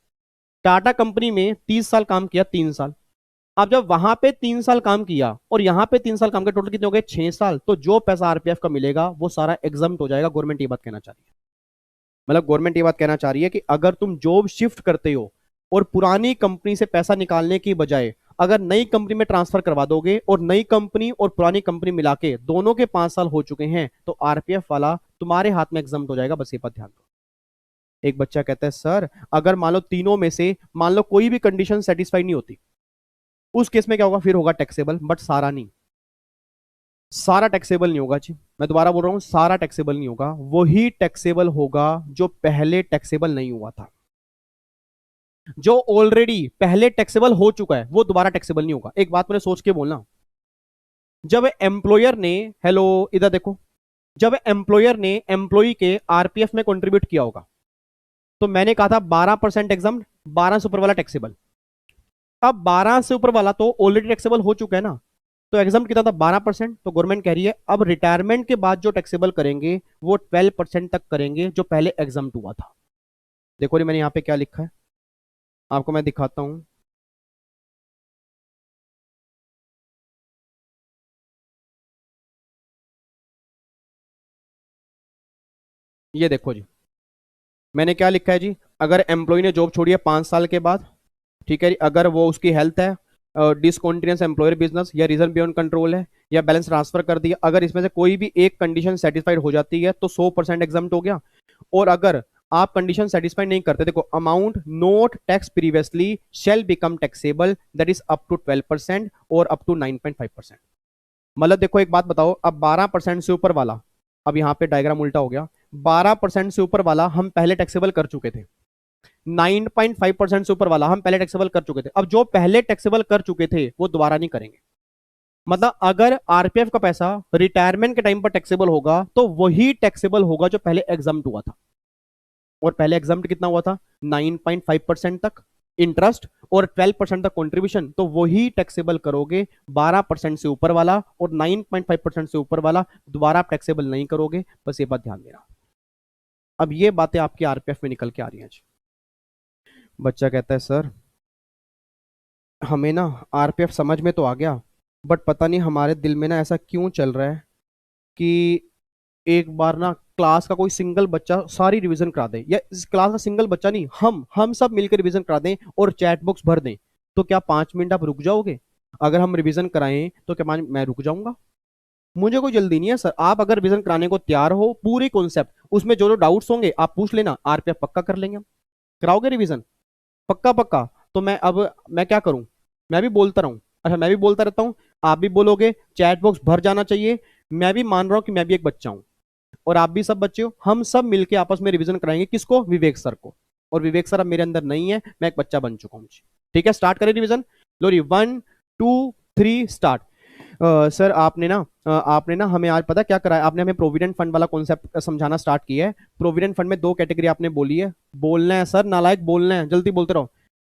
A: टाटा कंपनी में 30 साल काम किया, 3 साल। अब जब वहां पे 3 साल काम किया और यहां पे 3 साल काम के, टोटल कितने हो गए? 6 साल। तो जो पैसा आरपीएफ का मिलेगा वो सारा एग्जम्प्ट हो जाएगा। गवर्नमेंट ये बात कहना चाह रही है, मतलब गवर्नमेंट ये बात कहना चाह रही है कि अगर तुम जॉब शिफ्ट करते हो और पुरानी कंपनी से पैसा निकालने की बजाय अगर नई कंपनी में ट्रांसफर करवा दोगे और नई कंपनी और पुरानी कंपनी मिला के दोनों के 5 साल हो चुके हैं तो आरपीएफ वाला तुम्हारे हाथ में एग्जम्प्ट हो जाएगा। बस ये बात ध्यान दो। एक बच्चा कहता है सर अगर मान लो तीनों में से मान लो कोई भी कंडीशन सेटिस्फाई नहीं होती, उस केस में क्या होगा? फिर होगा टैक्सेबल, बट सारा नहीं, सारा टैक्सेबल नहीं होगा जी। मैं दोबारा बोल रहा हूं, सारा टैक्सेबल नहीं होगा, वही टैक्सेबल होगा जो पहले टैक्सेबल नहीं हुआ था। जो ऑलरेडी पहले टैक्सेबल हो चुका है वो दोबारा टैक्सेबल नहीं होगा। एक बात मैंने सोच के बोलना, जब एम्प्लॉयर ने, हेलो इधर देखो, जब एम्प्लॉयर ने एम्प्लॉय के आरपीएफ में कंट्रीब्यूट किया होगा तो मैंने कहा था 12% एग्जाम, 12 से ऊपर वाला टैक्सेबल। अब 12 से ऊपर वाला तो ऑलरेडी टैक्सेबल हो चुका है ना, तो एग्जाम कितना था? 12%। तो गवर्नमेंट कह रही है अब रिटायरमेंट के बाद जो टैक्सेबल करेंगे वो 12% तक करेंगे जो पहले एग्जाम हुआ था। देखो मैंने यहाँ पे क्या लिखा है, आपको मैं दिखाता हूं। ये देखो जी, मैंने क्या लिखा है जी, अगर एम्प्लॉय ने जॉब छोड़ी है 5 साल के बाद, ठीक है, अगर वो उसकी हेल्थ है, डिसकॉन्टिन्यूस एम्प्लॉयर बिजनेस, या रीजन बियॉन्ड कंट्रोल है, या बैलेंस ट्रांसफर कर दिया, अगर इसमें से कोई भी एक कंडीशन सेटिस्फाइड हो जाती है तो 100% एग्जाम्प्ट हो गया। और अगर आप कंडीशन सेटिस्फाई नहीं करते, देखो amount not tax previously shall become taxable, that is up to 12% और अप टू 9.5%। मतलब देखो एक बात बताओ, अब 12% से ऊपर वाला, अब यहाँ पे डायग्राम उल्टा हो गया, 12% से ऊपर वाला हम पहले टैक्सेबल कर चुके थे, 9.5% से ऊपर वाला हम पहले टैक्सेबल कर चुके थे। अब जो पहले टैक्सेबल कर चुके थे वो दोबारा नहीं करेंगे। मतलब अगर आरपीएफ का पैसा रिटायरमेंट के टाइम पर टैक्सेबल होगा तो वही टैक्सेबल होगा जो पहले एग्जाम्प्ट हुआ था। और पहले एग्जाम्प्ट कितना हुआ था? 9.5% तक इंटरेस्ट और 12% तक कंट्रीब्यूशन, तो वही टैक्सेबल करोगे। 12% से ऊपर वाला और 9.5% से ऊपर वाला दोबारा आप टैक्सेबल नहीं करोगे। बस ये बात ध्यान देना। अब ये बातें आपकी आरपीएफ में निकल के आ रही हैं। बच्चा कहता है सर हमें ना आरपीएफ समझ में तो आ गया, बट पता नहीं हमारे दिल में ना ऐसा क्यों चल रहा है कि एक बार ना क्लास का कोई सिंगल बच्चा सारी रिवीजन करा दे, या इस क्लास का सिंगल बच्चा नहीं, हम सब मिलकर रिवीजन करा दें और चैट बॉक्स भर दें। तो क्या 5 मिनट आप रुक जाओगे? अगर हम रिवीजन कराएं तो क्या मैं रुक जाऊंगा? मुझे कोई जल्दी नहीं है सर। आप अगर रिवीजन कराने को तैयार हो, पूरी कॉन्सेप्ट उसमें जो जो डाउट्स होंगे आप पूछ लेना, आरपीएफ पक्का कर लेंगे हम। कराओगे रिवीजन? पक्का पक्का। तो मैं क्या करूं? मैं भी बोलता रहूं? अच्छा मैं भी बोलता रहता हूं, आप भी बोलोगे, चैट बॉक्स भर जाना चाहिए। मैं भी मान रहा हूं कि मैं भी एक बच्चा हूं और आप भी सब बच्चे हो। हम सब मिलके आपस में रिवीजन कराएंगे। किसको? विवेक सर को। और विवेक सर अब मेरे अंदर नहीं है, मैं एक बच्चा बन चुका हूं। ठीक है, स्टार्ट करें रिवीजन। लो री 1 2 3 स्टार्ट। सर आपने ना हमें आज पता क्या कराया, आपने हमें प्रोविडेंट फंड वाला कॉन्सेप्ट समझाना स्टार्ट किया है। प्रोविडेंट फंड में 2 कैटेगरी आपने बोली है। बोलना है सर, नालायक बोलना है, जल्दी बोलते रहो।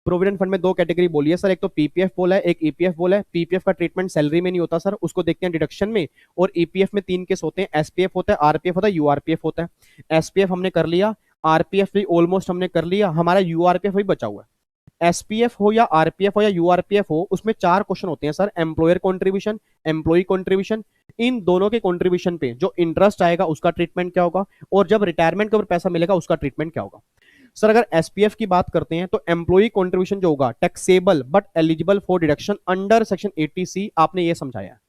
A: प्रोविडेंट फंड में 2 कैटेगरी बोली है सर, एक तो पीपीएफ बोला है, एक ईपीएफ बोला है। पीपीएफ का ट्रीटमेंट सैलरी में नहीं होता सर, उसको देखते हैं डिडक्शन में। और ईपीएफ में 3 केस होते हैं, एसपीएफ होता है, आरपीएफ होता है, यूआरपीएफ होता है। एसपीएफ हमने कर लिया, आरपीएफ भी ऑलमोस्ट हमने कर लिया, हमारा यूआरपीएफ भी बचा हुआ है। एसपीएफ हो या आरपीएफ हो या यूआरपीएफ हो, उसमें 4 क्वेश्चन होते हैं sir. Employer contribution, employee contribution, इन दोनों के कॉन्ट्रीब्यूशन पे जो इंटरेस्ट आएगा उसका ट्रीटमेंट क्या होगा, और जब रिटायरमेंट के ऊपर पैसा मिलेगा उसका ट्रीटमेंट क्या होगा। सर अगर एसपीएफ की बात करते हैं तो एम्प्लॉई कॉन्ट्रीब्यूशन जो होगा taxable but eligible for deduction under section 80C, आपने ये समझाया है।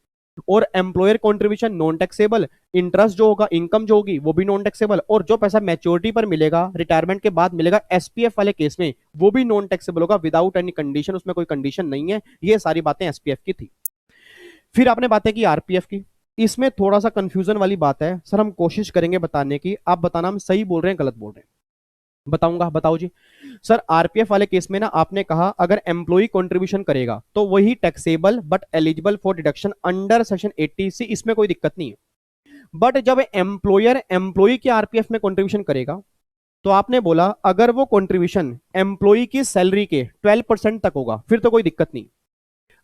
A: और employer contribution non taxable, interest जो होगा, इनकम जो होगी वो भी नॉन टैक्सेबल, और जो पैसा मैच्योरिटी पर मिलेगा, रिटायरमेंट के बाद मिलेगा एसपीएफ वाले केस में, वो भी नॉन टैक्सेबल होगा विदाउट एनी कंडीशन, उसमें कोई कंडीशन नहीं है। ये सारी बातें एसपीएफ की थी। फिर आपने बातें की आरपीएफ की। इसमें थोड़ा सा कंफ्यूजन वाली बात है सर, हम कोशिश करेंगे बताने की, आप बताना हम सही बोल रहे हैं गलत बोल रहे हैं। बताऊंगा, बताओ जी। सर आरपीएफ वाले केस में ना आपने कहा अगर एम्प्लॉई कंट्रीब्यूशन करेगा तो वही taxable but eligible for deduction under section 80C, इसमें कोई दिक्कत नहीं है। बट जब एम्प्लॉयर एम्प्लॉई के आरपीएफ में कंट्रीब्यूशन करेगा तो आपने बोला अगर वो कंट्रीब्यूशन एम्प्लॉई की सैलरी के 12% तक होगा फिर तो कोई दिक्कत नहीं।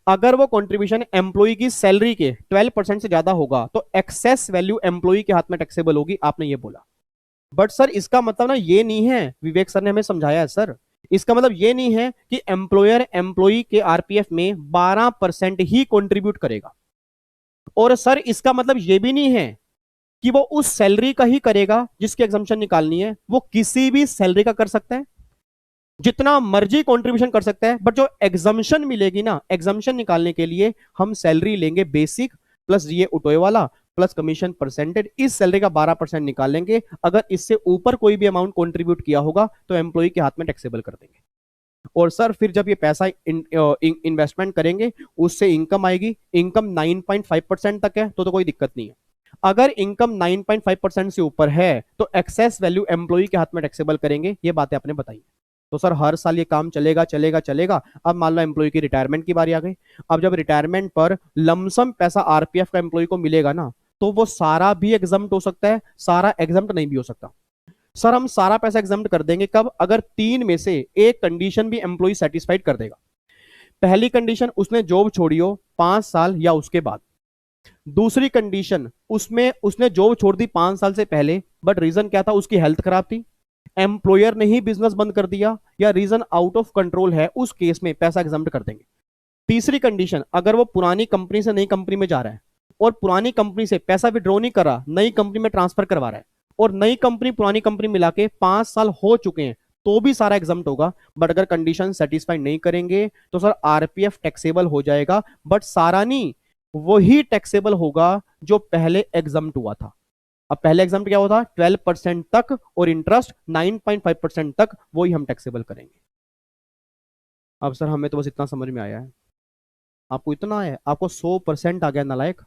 A: अगर वो कंट्रीब्यूशन एम्प्लॉई की सैलरी के 12% से ज्यादा होगा तो एक्सेस वैल्यू एम्प्लॉई के हाथ में टैक्सेबल होगी, आपने ये बोला। बट सर इसका मतलब ना ये नहीं है, विवेक सर ने हमें समझाया है सर, इसका मतलब ये नहीं है कि एम्प्लॉयर एम्प्लॉई के आरपीएफ में 12% ही कंट्रीब्यूट करेगा। और सर इसका मतलब ये भी नहीं है कि वो उस सैलरी का ही करेगा जिसकी एग्जम्पशन निकालनी है, वो किसी भी सैलरी का कर सकता है, जितना मर्जी कंट्रीब्यूशन कर सकता है। बट जो एग्जम्पशन मिलेगी ना, एग्जम्पशन निकालने के लिए हम सैलरी लेंगे बेसिक प्लस ये उठोए वाला प्लस कमीशन परसेंटेज, इस सैलरी का 12% निकाल लेंगे। अगर इससे ऊपर कोई भी अमाउंट कंट्रीब्यूट किया होगा तो एम्प्लॉय के हाथ में टैक्सेबल कर देंगे। और सर फिर जब ये पैसा इन्वेस्टमेंट करेंगे उससे इनकम आएगी, इनकम 9.5% तक है तो कोई दिक्कत नहीं है। अगर इनकम 9.5% से ऊपर है तो एक्सेस वैल्यू एम्प्लॉय के हाथ में टैक्सेबल करेंगे। ये बातें आपने बताई। तो सर हर साल ये काम चलेगा चलेगा चलेगा। अब मान लो एम्प्लॉय की रिटायरमेंट की बारी आ गई। अब जब रिटायरमेंट पर लमसम पैसा आरपीएफ का एम्प्लॉय को मिलेगा ना, तो वो सारा भी एग्जम्प्ट हो सकता है, सारा एग्जम्प्ट नहीं भी हो सकता। सर हम सारा पैसा एग्जम्प्ट कर देंगे कब? अगर 3 में से एक कंडीशन भी एम्प्लॉय सेटिस्फाइड कर देगा। पहली कंडीशन, उसने जॉब छोड़ी हो 5 साल या उसके बाद। दूसरी कंडीशन, उसमें उसने जॉब छोड़ दी 5 साल से पहले, बट रीजन क्या था? उसकी हेल्थ खराब थी, एम्प्लॉयर ने ही बिजनेस बंद कर दिया, या रीजन आउट ऑफ कंट्रोल है, उस केस में पैसा एग्जम्प्ट कर देंगे। तीसरी कंडीशन, अगर वो पुरानी कंपनी से नई कंपनी में जा रहा है और पुरानी कंपनी से पैसा विड्रॉ नहीं कर रहा, नई कंपनी में ट्रांसफर करवा रहा है, और नई कंपनी पुरानी कंपनी मिला के 5 साल हो चुके हैं, तो भी सारा एग्जम्प्ट होगा। बट अगर कंडीशन सेटिस्फाई नहीं करेंगे तो सर आरपीएफ टैक्सेबल हो जाएगा, बट सारा नहीं, वही टैक्सेबल होगा जो पहले एग्जम्प्ट हुआ था। अब पहले एग्जाम क्या होता? 12% तक, और इंटरेस्ट 9.5% तक, वही हम टैक्सेबल करेंगे। अब सर हमें तो बस इतना समझ में आया है, आपको इतना है, आपको 100% आ गया नालायक।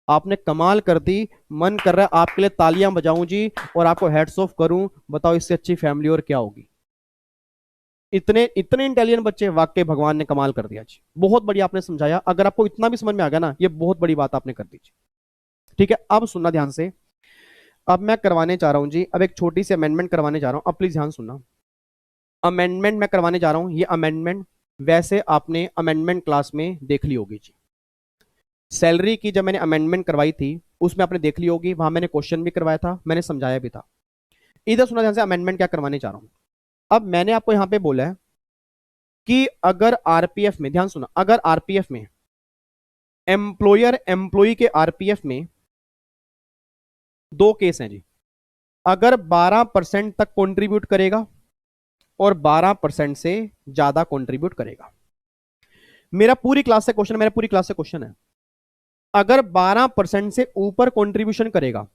A: आपने कमाल कर दी। मन कर रहा है आपके लिए तालियां बजाऊं जी और आपको हेड्स ऑफ करूं। बताओ इससे अच्छी फैमिली और क्या होगी। इतने इतने इंटेलिजेंट बच्चे, वाकई भगवान ने कमाल कर दिया जी। बहुत बढ़िया आपने समझाया। अगर आपको इतना भी समझ में आ गया ना, ये बहुत बड़ी बात आपने कर दी जी। ठीक है, अब सुनना ध्यान से। अब मैं करवाने चाह रहा हूं जी, अब एक छोटी सी अमेंडमेंट करवाने जा रहा हूं। अब प्लीज ध्यान सुनना। अमेंडमेंट मैं करवाने जा रहा हूं। ये अमेंडमेंट वैसे आपने अमेंडमेंट क्लास में देख ली होगी जी। सैलरी की जब मैंने अमेंडमेंट करवाई थी उसमें आपने देख ली होगी, वहां मैंने क्वेश्चन भी करवाया था, मैंने समझाया भी था। इधर सुना ध्यान से, अमेंडमेंट क्या करवाने चाह रहा हूं। अब मैंने आपको यहां पे बोला है कि अगर आरपीएफ में, ध्यान सुना, अगर आरपीएफ में एम्प्लॉयर एम्प्लॉय के आरपीएफ में दो केस हैं जी। अगर 12% तक कंट्रीब्यूट करेगा और 12% से ज्यादा कंट्रीब्यूट करेगा। मेरा पूरी क्लास से क्वेश्चन, मेरा पूरी क्लास से क्वेश्चन है, अगर 12% से ऊपर कंट्रीब्यूशन करेगा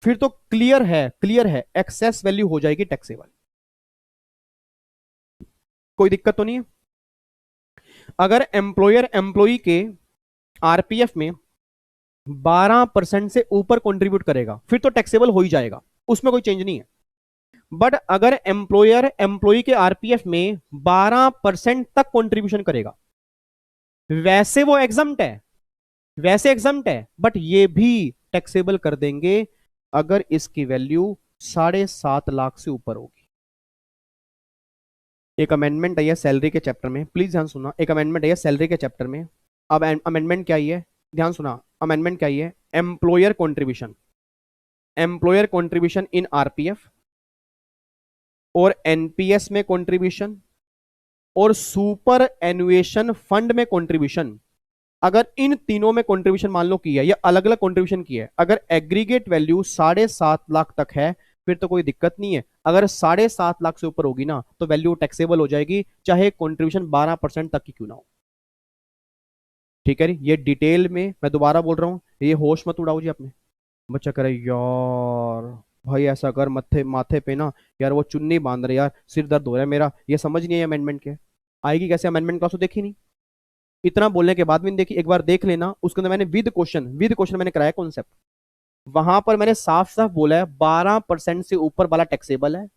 A: फिर तो क्लियर है एक्सेस वैल्यू हो जाएगी टैक्सेबल। कोई दिक्कत तो नहीं है। अगर एम्प्लॉयर एम्प्लॉय के आरपीएफ में 12% से ऊपर कंट्रीब्यूट करेगा फिर तो टैक्सेबल हो ही जाएगा, उसमें कोई चेंज नहीं है। बट अगर एम्प्लॉयर एम्प्लॉय के आरपीएफ में 12% तक कंट्रीब्यूशन करेगा, वैसे वो एग्जम्प्ट है, वैसे एग्जम्प्ट है, बट ये भी टैक्सेबल कर देंगे अगर इसकी वैल्यू 7.5 लाख से ऊपर होगी। एक अमेंडमेंट आई है सैलरी के चैप्टर में, प्लीज ध्यान सुना। एक अमेंडमेंट आई है सैलरी के चैप्टर में। अब अमेंडमेंट क्या आई है, ध्यान सुना। अमेंडमेंट क्या आई है, employer contribution, employer contribution in RPF और एनपीएस में कॉन्ट्रीब्यूशन और सुपर एनुएशन फंड में कॉन्ट्रीब्यूशन, अगर इन तीनों में कॉन्ट्रीब्यूशन मान लो किया या अलग अलग कॉन्ट्रीब्यूशन किया है, अगर एग्रीगेट वैल्यू 7.5 लाख तक है फिर तो कोई दिक्कत नहीं है। अगर 7.5 लाख से ऊपर होगी ना तो वैल्यू टैक्सेबल हो जाएगी, चाहे कॉन्ट्रीब्यूशन 12% तक की क्यों ना हो। ठीक है जी, ये डिटेल में मैं दोबारा बोल रहा हूँ, ये होश मत उड़ाओ जी अपने। बच्चा करे यार भाई ऐसा कर, मत्थे माथे पे ना यार वो चुन्नी बांध रहे यार, सिर दर्द हो रहा है मेरा, ये समझ नहीं है अमेंडमेंट के। आएगी कैसे अमेंडमेंट क्लास, तो देखी नहीं। इतना बोलने के बाद भी नहीं देखी, एक बार देख लेना। उसके अंदर मैंने विद क्वेश्चन मैंने कराया कॉन्सेप्ट। वहां पर मैंने साफ साफ बोला है 12% से ऊपर वाला टैक्सेबल है,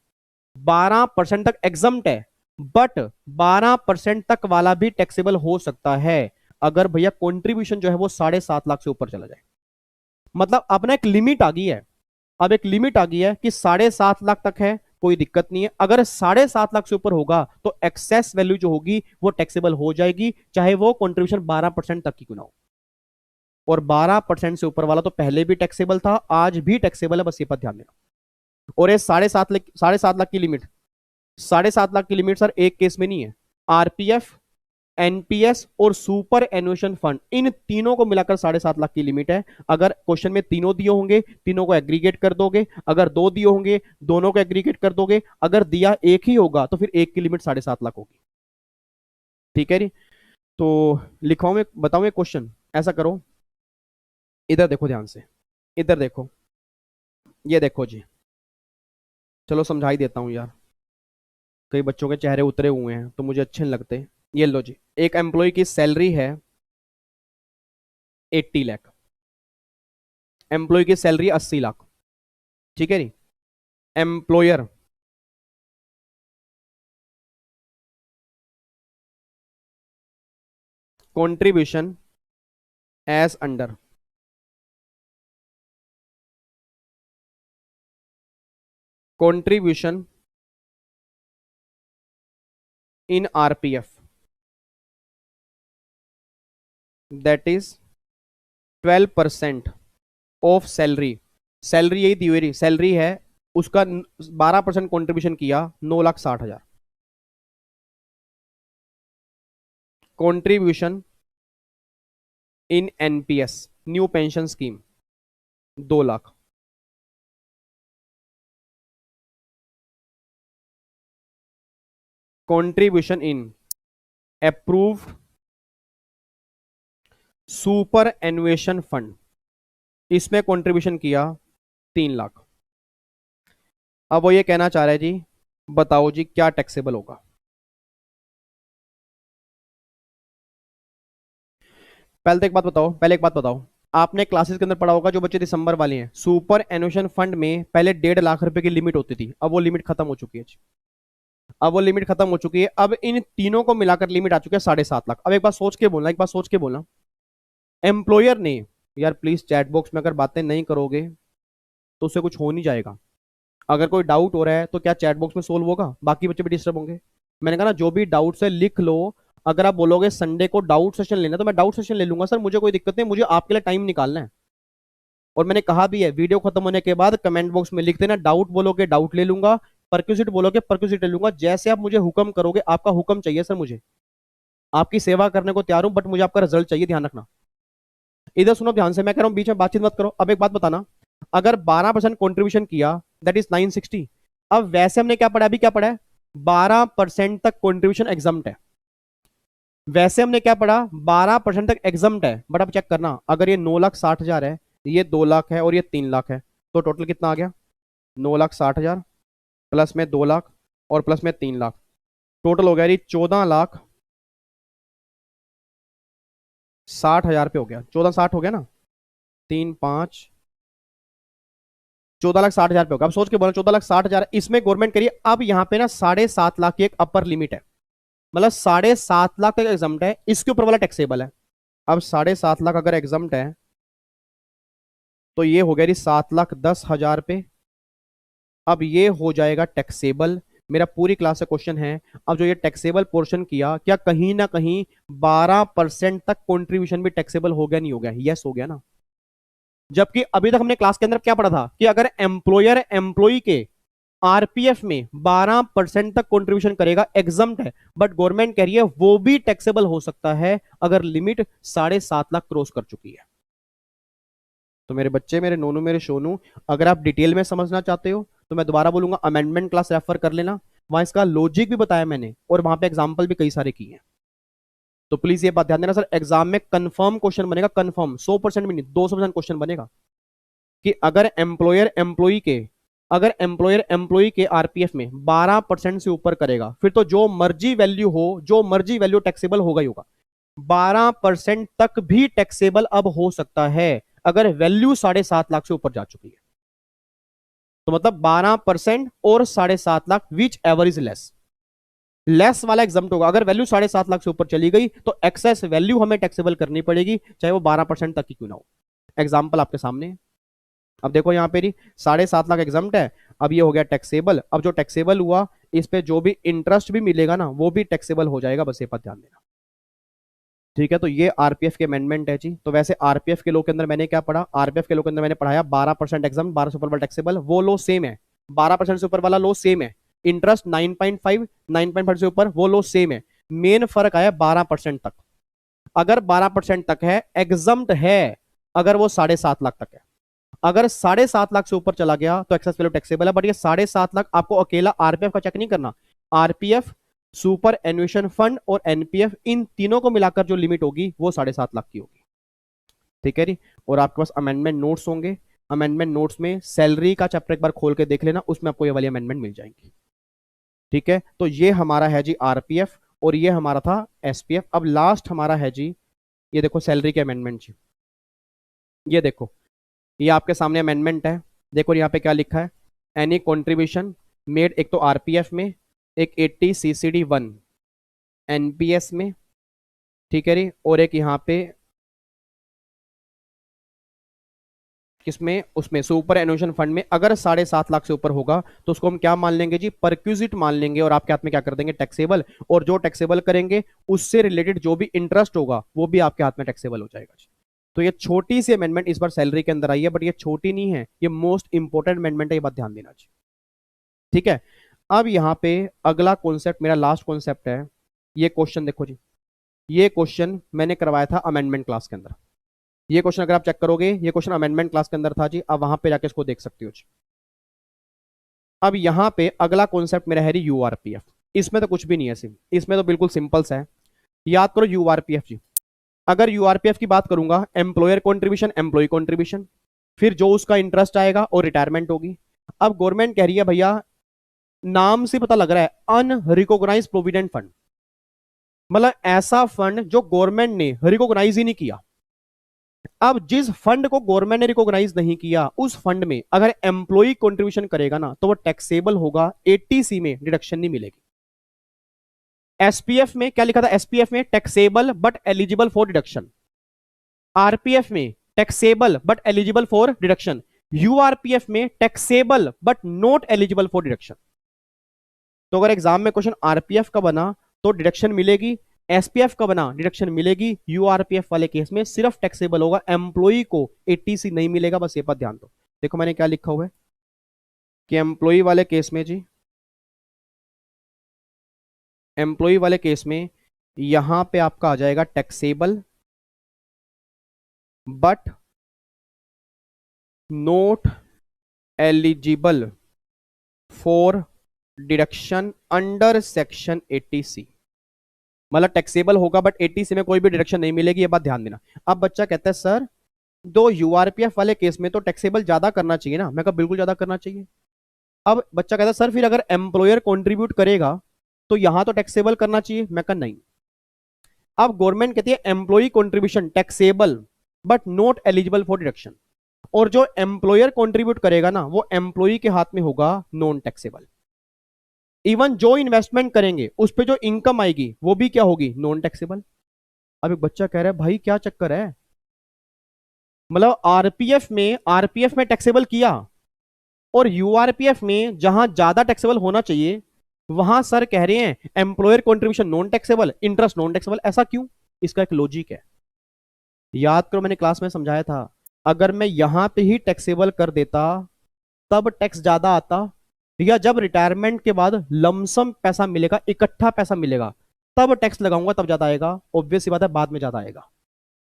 A: 12% तक एग्जम्प्ट है, बट 12% तक वाला भी टैक्सेबल हो सकता है अगर भैया कंट्रीब्यूशन जो है वो 7.5 लाख से ऊपर चला जाए। मतलब अपना एक लिमिट आ गई है, अब एक लिमिट आ गई है कि 7.5 लाख तक है, कोई दिक्कत नहीं है। अगर 7.5 लाख से ऊपर होगा तो एक्सेस वैल्यू जो होगी वो टैक्सेबल हो जाएगी, चाहे वो कंट्रीब्यूशन 12% तक की क्यों ना हो। और 12% से ऊपर वाला तो पहले भी टैक्सेबल था, आज भी टैक्सेबल है, बस ये पर ध्यान देना। और ये 7.5 लाख, 7.5 लाख की लिमिट, 7.5 लाख की लिमिट सर एक केस में नहीं है। आरपीएफ, एनपीएस और सुपर एनुएशन फंड, इन तीनों को मिलाकर 7.5 लाख की लिमिट है। अगर क्वेश्चन में तीनों दिए होंगे, तीनों को एग्रीगेट कर दोगे। अगर दो दिए होंगे, दोनों को एग्रीगेट कर दोगे। अगर दिया एक ही होगा तो फिर एक की लिमिट 7.5 लाख होगी। ठीक है जी, तो लिखाओ मैं बताऊं एक क्वेश्चन। ऐसा करो, इधर देखो ध्यान से, इधर देखो, ये देखो जी। चलो समझाई देता हूं यार, कई बच्चों के चेहरे उतरे हुए हैं तो मुझे अच्छे नहीं लगते। ये लो जी, एक एम्प्लॉय की सैलरी है 80 लाख, एम्प्लॉय की सैलरी 80 लाख। ठीक है जी, employer contribution as under, contribution in RPF that is 12% of salary. Salary यही दी हुई सैलरी है, उसका 12% कंट्रीब्यूशन किया, 9,60,000। Contribution in NPS, new pension scheme, 2 lakh. Contribution in approved superannuation fund, इसमें कंट्रीब्यूशन किया 3 लाख। अब वो ये कहना चाह रहे हैं जी, बताओ जी क्या टैक्सेबल होगा। पहले तो एक बात बताओ, पहले एक बात बताओ, आपने क्लासेस के अंदर पढ़ा होगा, जो बच्चे दिसंबर वाले हैं, सुपर एनुएशन फंड में पहले 1.5 लाख रुपए की लिमिट होती थी, अब वो लिमिट खत्म हो चुकी है। अब वो लिमिट खत्म हो चुकी है, अब इन तीनों को मिलाकर लिमिट आ चुकी है 7.5 लाख। अब एक बात सोच के बोलना, एक बात सोच के बोलना, एम्प्लॉयर ने, यार प्लीज चैट बॉक्स में अगर बातें नहीं करोगे तो उससे कुछ हो नहीं जाएगा। अगर कोई डाउट हो रहा है तो क्या चैट बॉक्स में सोल्व होगा? बाकी बच्चे भी डिस्टर्ब होंगे। मैंने कहा ना, जो भी डाउट है लिख लो। अगर आप बोलोगे संडे को डाउट सेशन लेना, तो मैं डाउट सेशन ले लूंगा सर, मुझे कोई दिक्कत नहीं, मुझे आपके लिए टाइम निकालना है। और मैंने कहा भी है, वीडियो खत्म होने के बाद कमेंट बॉक्स में लिख देना, डाउट बोलोगे डाउट ले लूंगा, परक्यूजिट बोलोगे परक्यूजिट ले लूंगा, जैसे आप मुझे हुक्म करोगे। आपका हुक्म चाहिए सर मुझे, आपकी सेवा करने को तैयार हूं, बट मुझे आपका रिजल्ट चाहिए, ध्यान रखना। इधर सुनो ध्यान से, मैं कह रहा हूं बीच में बातचीत मत करो। अब एक बात बताना, अगर 12% कॉन्ट्रीब्यूशन किया, दैट इज 960। अब वैसे हमने क्या पढ़ा, अभी क्या पढ़ा है, 12% तक कॉन्ट्रीब्यूशन एग्जम्प्ट है। वैसे हमने क्या पढ़ा, 12% तक एग्जम्प्ट है। बट अब चेक करना, अगर ये 9,60,000 है, ये 2 लाख है और ये 3 लाख है, तो टोटल कितना आ गया? 9,60,000 प्लस में 2 लाख और प्लस में 3 लाख, टोटल हो गया ये 14,60,000 पे हो गया। 14,60 हो गया ना, 3 5, 14,60,000 पे होगा। अब सोच के बोला, 14,60,000 इसमें गवर्नमेंट करिए। अब यहाँ पे ना 7.5 लाख की एक अपर लिमिट है, मतलब 7.5 लाख तक एग्जम्प्ट है, इसके ऊपर वाला टैक्सेबल है। अब 7.5 लाख अगर एग्जम्प्ट है, तो ये हो गया जी 7,10,000 पे। अब ये हो जाएगा टैक्सेबल। मेरा पूरी क्लास से क्वेश्चन है, अब जो ये टैक्सेबल पोर्शन किया, क्या कहीं ना कहीं 12% तक कंट्रीब्यूशन भी टैक्सेबल हो गया, नहीं हो गया? यस हो गया ना। जबकि अभी तक हमने क्लास के अंदर क्या पढ़ा था, कि अगर एम्प्लॉयर एम्प्लॉई के आरपीएफ में 12% तक कंट्रीब्यूशन करेगा, एग्जम्प्ट है, बट गवर्नमेंट कह रही है वो भी टैक्सेबल हो सकता है अगर लिमिट 7.5 लाख क्रॉस कर चुकी है। तो मेरे बच्चे, मेरे नोनू, मेरे सोनू, अगर आप डिटेल में समझना चाहते हो तो मैं दोबारा बोलूंगा, अमेंडमेंट क्लास रेफर कर लेना, वहां इसका लॉजिक भी बताया मैंने और वहां पे एग्जांपल भी कई सारे किए हैं। तो प्लीज ये बात ध्यान देना सर, एग्जाम में कंफर्म क्वेश्चन बनेगा, कंफर्म 100% भी नहीं, 200% क्वेश्चन बनेगा कि अगर एम्प्लॉयर एम्प्लॉई के आरपीएफ में 12% से ऊपर करेगा, फिर तो जो मर्जी वैल्यू हो, जो मर्जी वैल्यू टैक्सेबल होगा ही होगा। 12% तक भी टैक्सेबल अब हो सकता है अगर वैल्यू 7.5 लाख से ऊपर जा चुकी है। तो मतलब 12% और 7.5 lakh, which ever is less वाला एग्जम्प्ट होगा। अगर वैल्यू 7.5 लाख से ऊपर चली गई तो एक्सेस वैल्यू हमें टैक्सेबल करनी पड़ेगी, चाहे वो 12% तक की क्यों ना हो। एग्जाम्पल आपके सामने है। अब देखो यहाँ पे 7.5 लाख एग्जम्प्ट है, अब ये हो गया टैक्सेबल। अब जो टैक्सेबल हुआ, इस पे जो भी इंटरेस्ट भी मिलेगा ना, वो भी टैक्सेबल हो जाएगा, बस ये पर ध्यान देना। ठीक है, तो ये आरपीएफ के अमेंडमेंट है जी। तो वैसे आरपीएफ के लॉ के अंदर मैंने क्या पढ़ा, आरपीएफ के लॉ के अंदर मैंने पढ़ाया 12% एग्जाम, 12 से ऊपर वाला टैक्सेबल, वो लॉ सेम है। 12% से ऊपर वाला लॉ सेम है। इंटरेस्ट 9.5, 9.5 से ऊपर, वो लॉ सेम है। मेन फर्क आया 12% तक। अगर 12% तक है, एग्जम्प्ट है, अगर वो 7.5 लाख तक है। अगर 7.5 लाख से ऊपर चला गया तो एक्सेस वैल्यू टैक्सेबल है। बट ये 7.5 लाख आपको अकेला आरपीएफ का चेक नहीं करना, आरपीएफ, सुपर एन्युएशन फंड और एनपीएफ, इन तीनों को मिलाकर जो लिमिट होगी वो 7.5 लाख की होगी। ठीक है जी। और आपके पास अमेंडमेंट नोट्स होंगे, अमेंडमेंट नोट्स में सैलरी का चैप्टर एक बार खोल के देख लेना, उसमें आपको ये वाली अमेंडमेंट मिल जाएंगी। ठीक है, तो ये हमारा है जी आरपीएफ और ये हमारा था एसपीएफ। अब लास्ट हमारा है जी, ये देखो सैलरी के अमेंडमेंट जी। ये देखो, ये आपके सामने अमेंडमेंट है। देखो यहाँ पे क्या लिखा है, एनी कॉन्ट्रीब्यूशन मेड, एक तो आरपीएफ में, एक 80 सीसीडी 1 एनपीएस में, ठीक है री, और एक यहाँ पे किसमें, उसमें सुपर एनुएशन फंड में। अगर 7.5 लाख से ऊपर होगा तो उसको हम क्या मान लेंगे जी, परक्यूजिट मान लेंगे, और आपके हाथ में क्या कर देंगे, टैक्सेबल। और जो टैक्सेबल करेंगे उससे रिलेटेड जो भी इंटरेस्ट होगा वो भी आपके हाथ में टैक्सेबल हो जाएगा जी। तो ये छोटी सी अमेंडमेंट इस बार सैलरी के अंदर आई है, बट ये छोटी नहीं है, ये मोस्ट इंपोर्टेंट अमेंडमेंट है, ये बात ध्यान देना जी। ठीक है, अब यहाँ पे अगला कॉन्सेप्ट, मेरा लास्ट कॉन्सेप्ट है। ये क्वेश्चन देखो जी, ये क्वेश्चन मैंने करवाया था अमेंडमेंट क्लास के अंदर। ये क्वेश्चन अगर आप चेक करोगे, ये क्वेश्चन अमेंडमेंट क्लास के अंदर था जी, अब वहां पे जाके इसको देख सकते हो जी। अब यहाँ पे अगला कॉन्सेप्ट मेरा है यूआरपीएफ। इसमें तो कुछ भी नहीं है सिम, इसमें तो बिल्कुल सिंपल सा है। याद करो यूआरपीएफ जी, अगर यूआरपीएफ की बात करूंगा, एम्प्लॉयर कॉन्ट्रीब्यूशन, एम्प्लॉय कॉन्ट्रीब्यूशन, फिर जो उसका इंटरेस्ट आएगा और रिटायरमेंट होगी। अब गवर्नमेंट कह रही है भैया, नाम से पता लग रहा है अनरिकॉग्नाइज्ड प्रोविडेंट फंड, मतलब ऐसा फंड जो गवर्नमेंट ने रिकॉग्नाइज ही नहीं किया। अब जिस फंड को गवर्नमेंट ने रिकॉग्नाइज नहीं किया, उस फंड में अगर एम्प्लॉय कंट्रीब्यूशन करेगा ना, तो वो टैक्सेबल होगा, 80C में डिडक्शन नहीं मिलेगी। एसपीएफ में क्या लिखा था? एसपीएफ में taxable but eligible for deduction, RPF में taxable but eligible for deduction, URPF में taxable but not eligible for deduction. तो अगर एग्जाम में क्वेश्चन आरपीएफ का बना तो डिडक्शन मिलेगी, एसपीएफ का बना डिडक्शन मिलेगी, यूआरपीएफ वाले केस में सिर्फ टैक्सेबल होगा, एम्प्लॉय को 80C नहीं मिलेगा। बस ये बात ध्यान दो। देखो मैंने क्या लिखा हुआ है कि एम्प्लॉय वाले केस में जी, एम्प्लॉय वाले केस में यहां पे आपका आ जाएगा taxable but not eligible for deduction under section 80C। मतलब टैक्सेबल होगा बट 80C में कोई भी डिडक्शन नहीं मिलेगी, ये बात ध्यान देना। अब बच्चा कहता है सर दो यूआरपीएफ वाले केस में तो टैक्सेबल ज्यादा करना चाहिए ना, मैं कहा बिल्कुल ज्यादा करना चाहिए। अब बच्चा कहता है सर फिर अगर एम्प्लॉयर कंट्रीब्यूट करेगा तो यहां तो टैक्सेबल करना चाहिए, मैं कहा नहीं। अब गवर्नमेंट कहती है employ contribution taxable but not eligible for deduction, और जो एम्प्लॉयर कंट्रीब्यूट करेगा ना वो एम्प्लॉय के हाथ में होगा नॉन टैक्सेबल। इवन जो इन्वेस्टमेंट करेंगे उस पर जो इनकम आएगी वो भी क्या होगी? Non taxable. अब एक बच्चा कह रहा है भाई क्या चक्कर है, मतलब आरपीएफ में टैक्सेबल किया और यूआरपीएफ में जहां ज्यादा टैक्सेबल होना चाहिए वहां सर कह रहे हैं employer contribution non taxable, interest non taxable. ऐसा क्यों? इसका एक लॉजिक है, याद करो मैंने क्लास में समझाया था। अगर मैं यहां पे ही टैक्सेबल कर देता तब टैक्स ज्यादा आता, या जब रिटायरमेंट के बाद लमसम पैसा मिलेगा, इकट्ठा पैसा मिलेगा, तब टैक्स लगाऊंगा तब ज्यादा आएगा। ऑब्वियस सी बात है बाद में ज्यादा आएगा।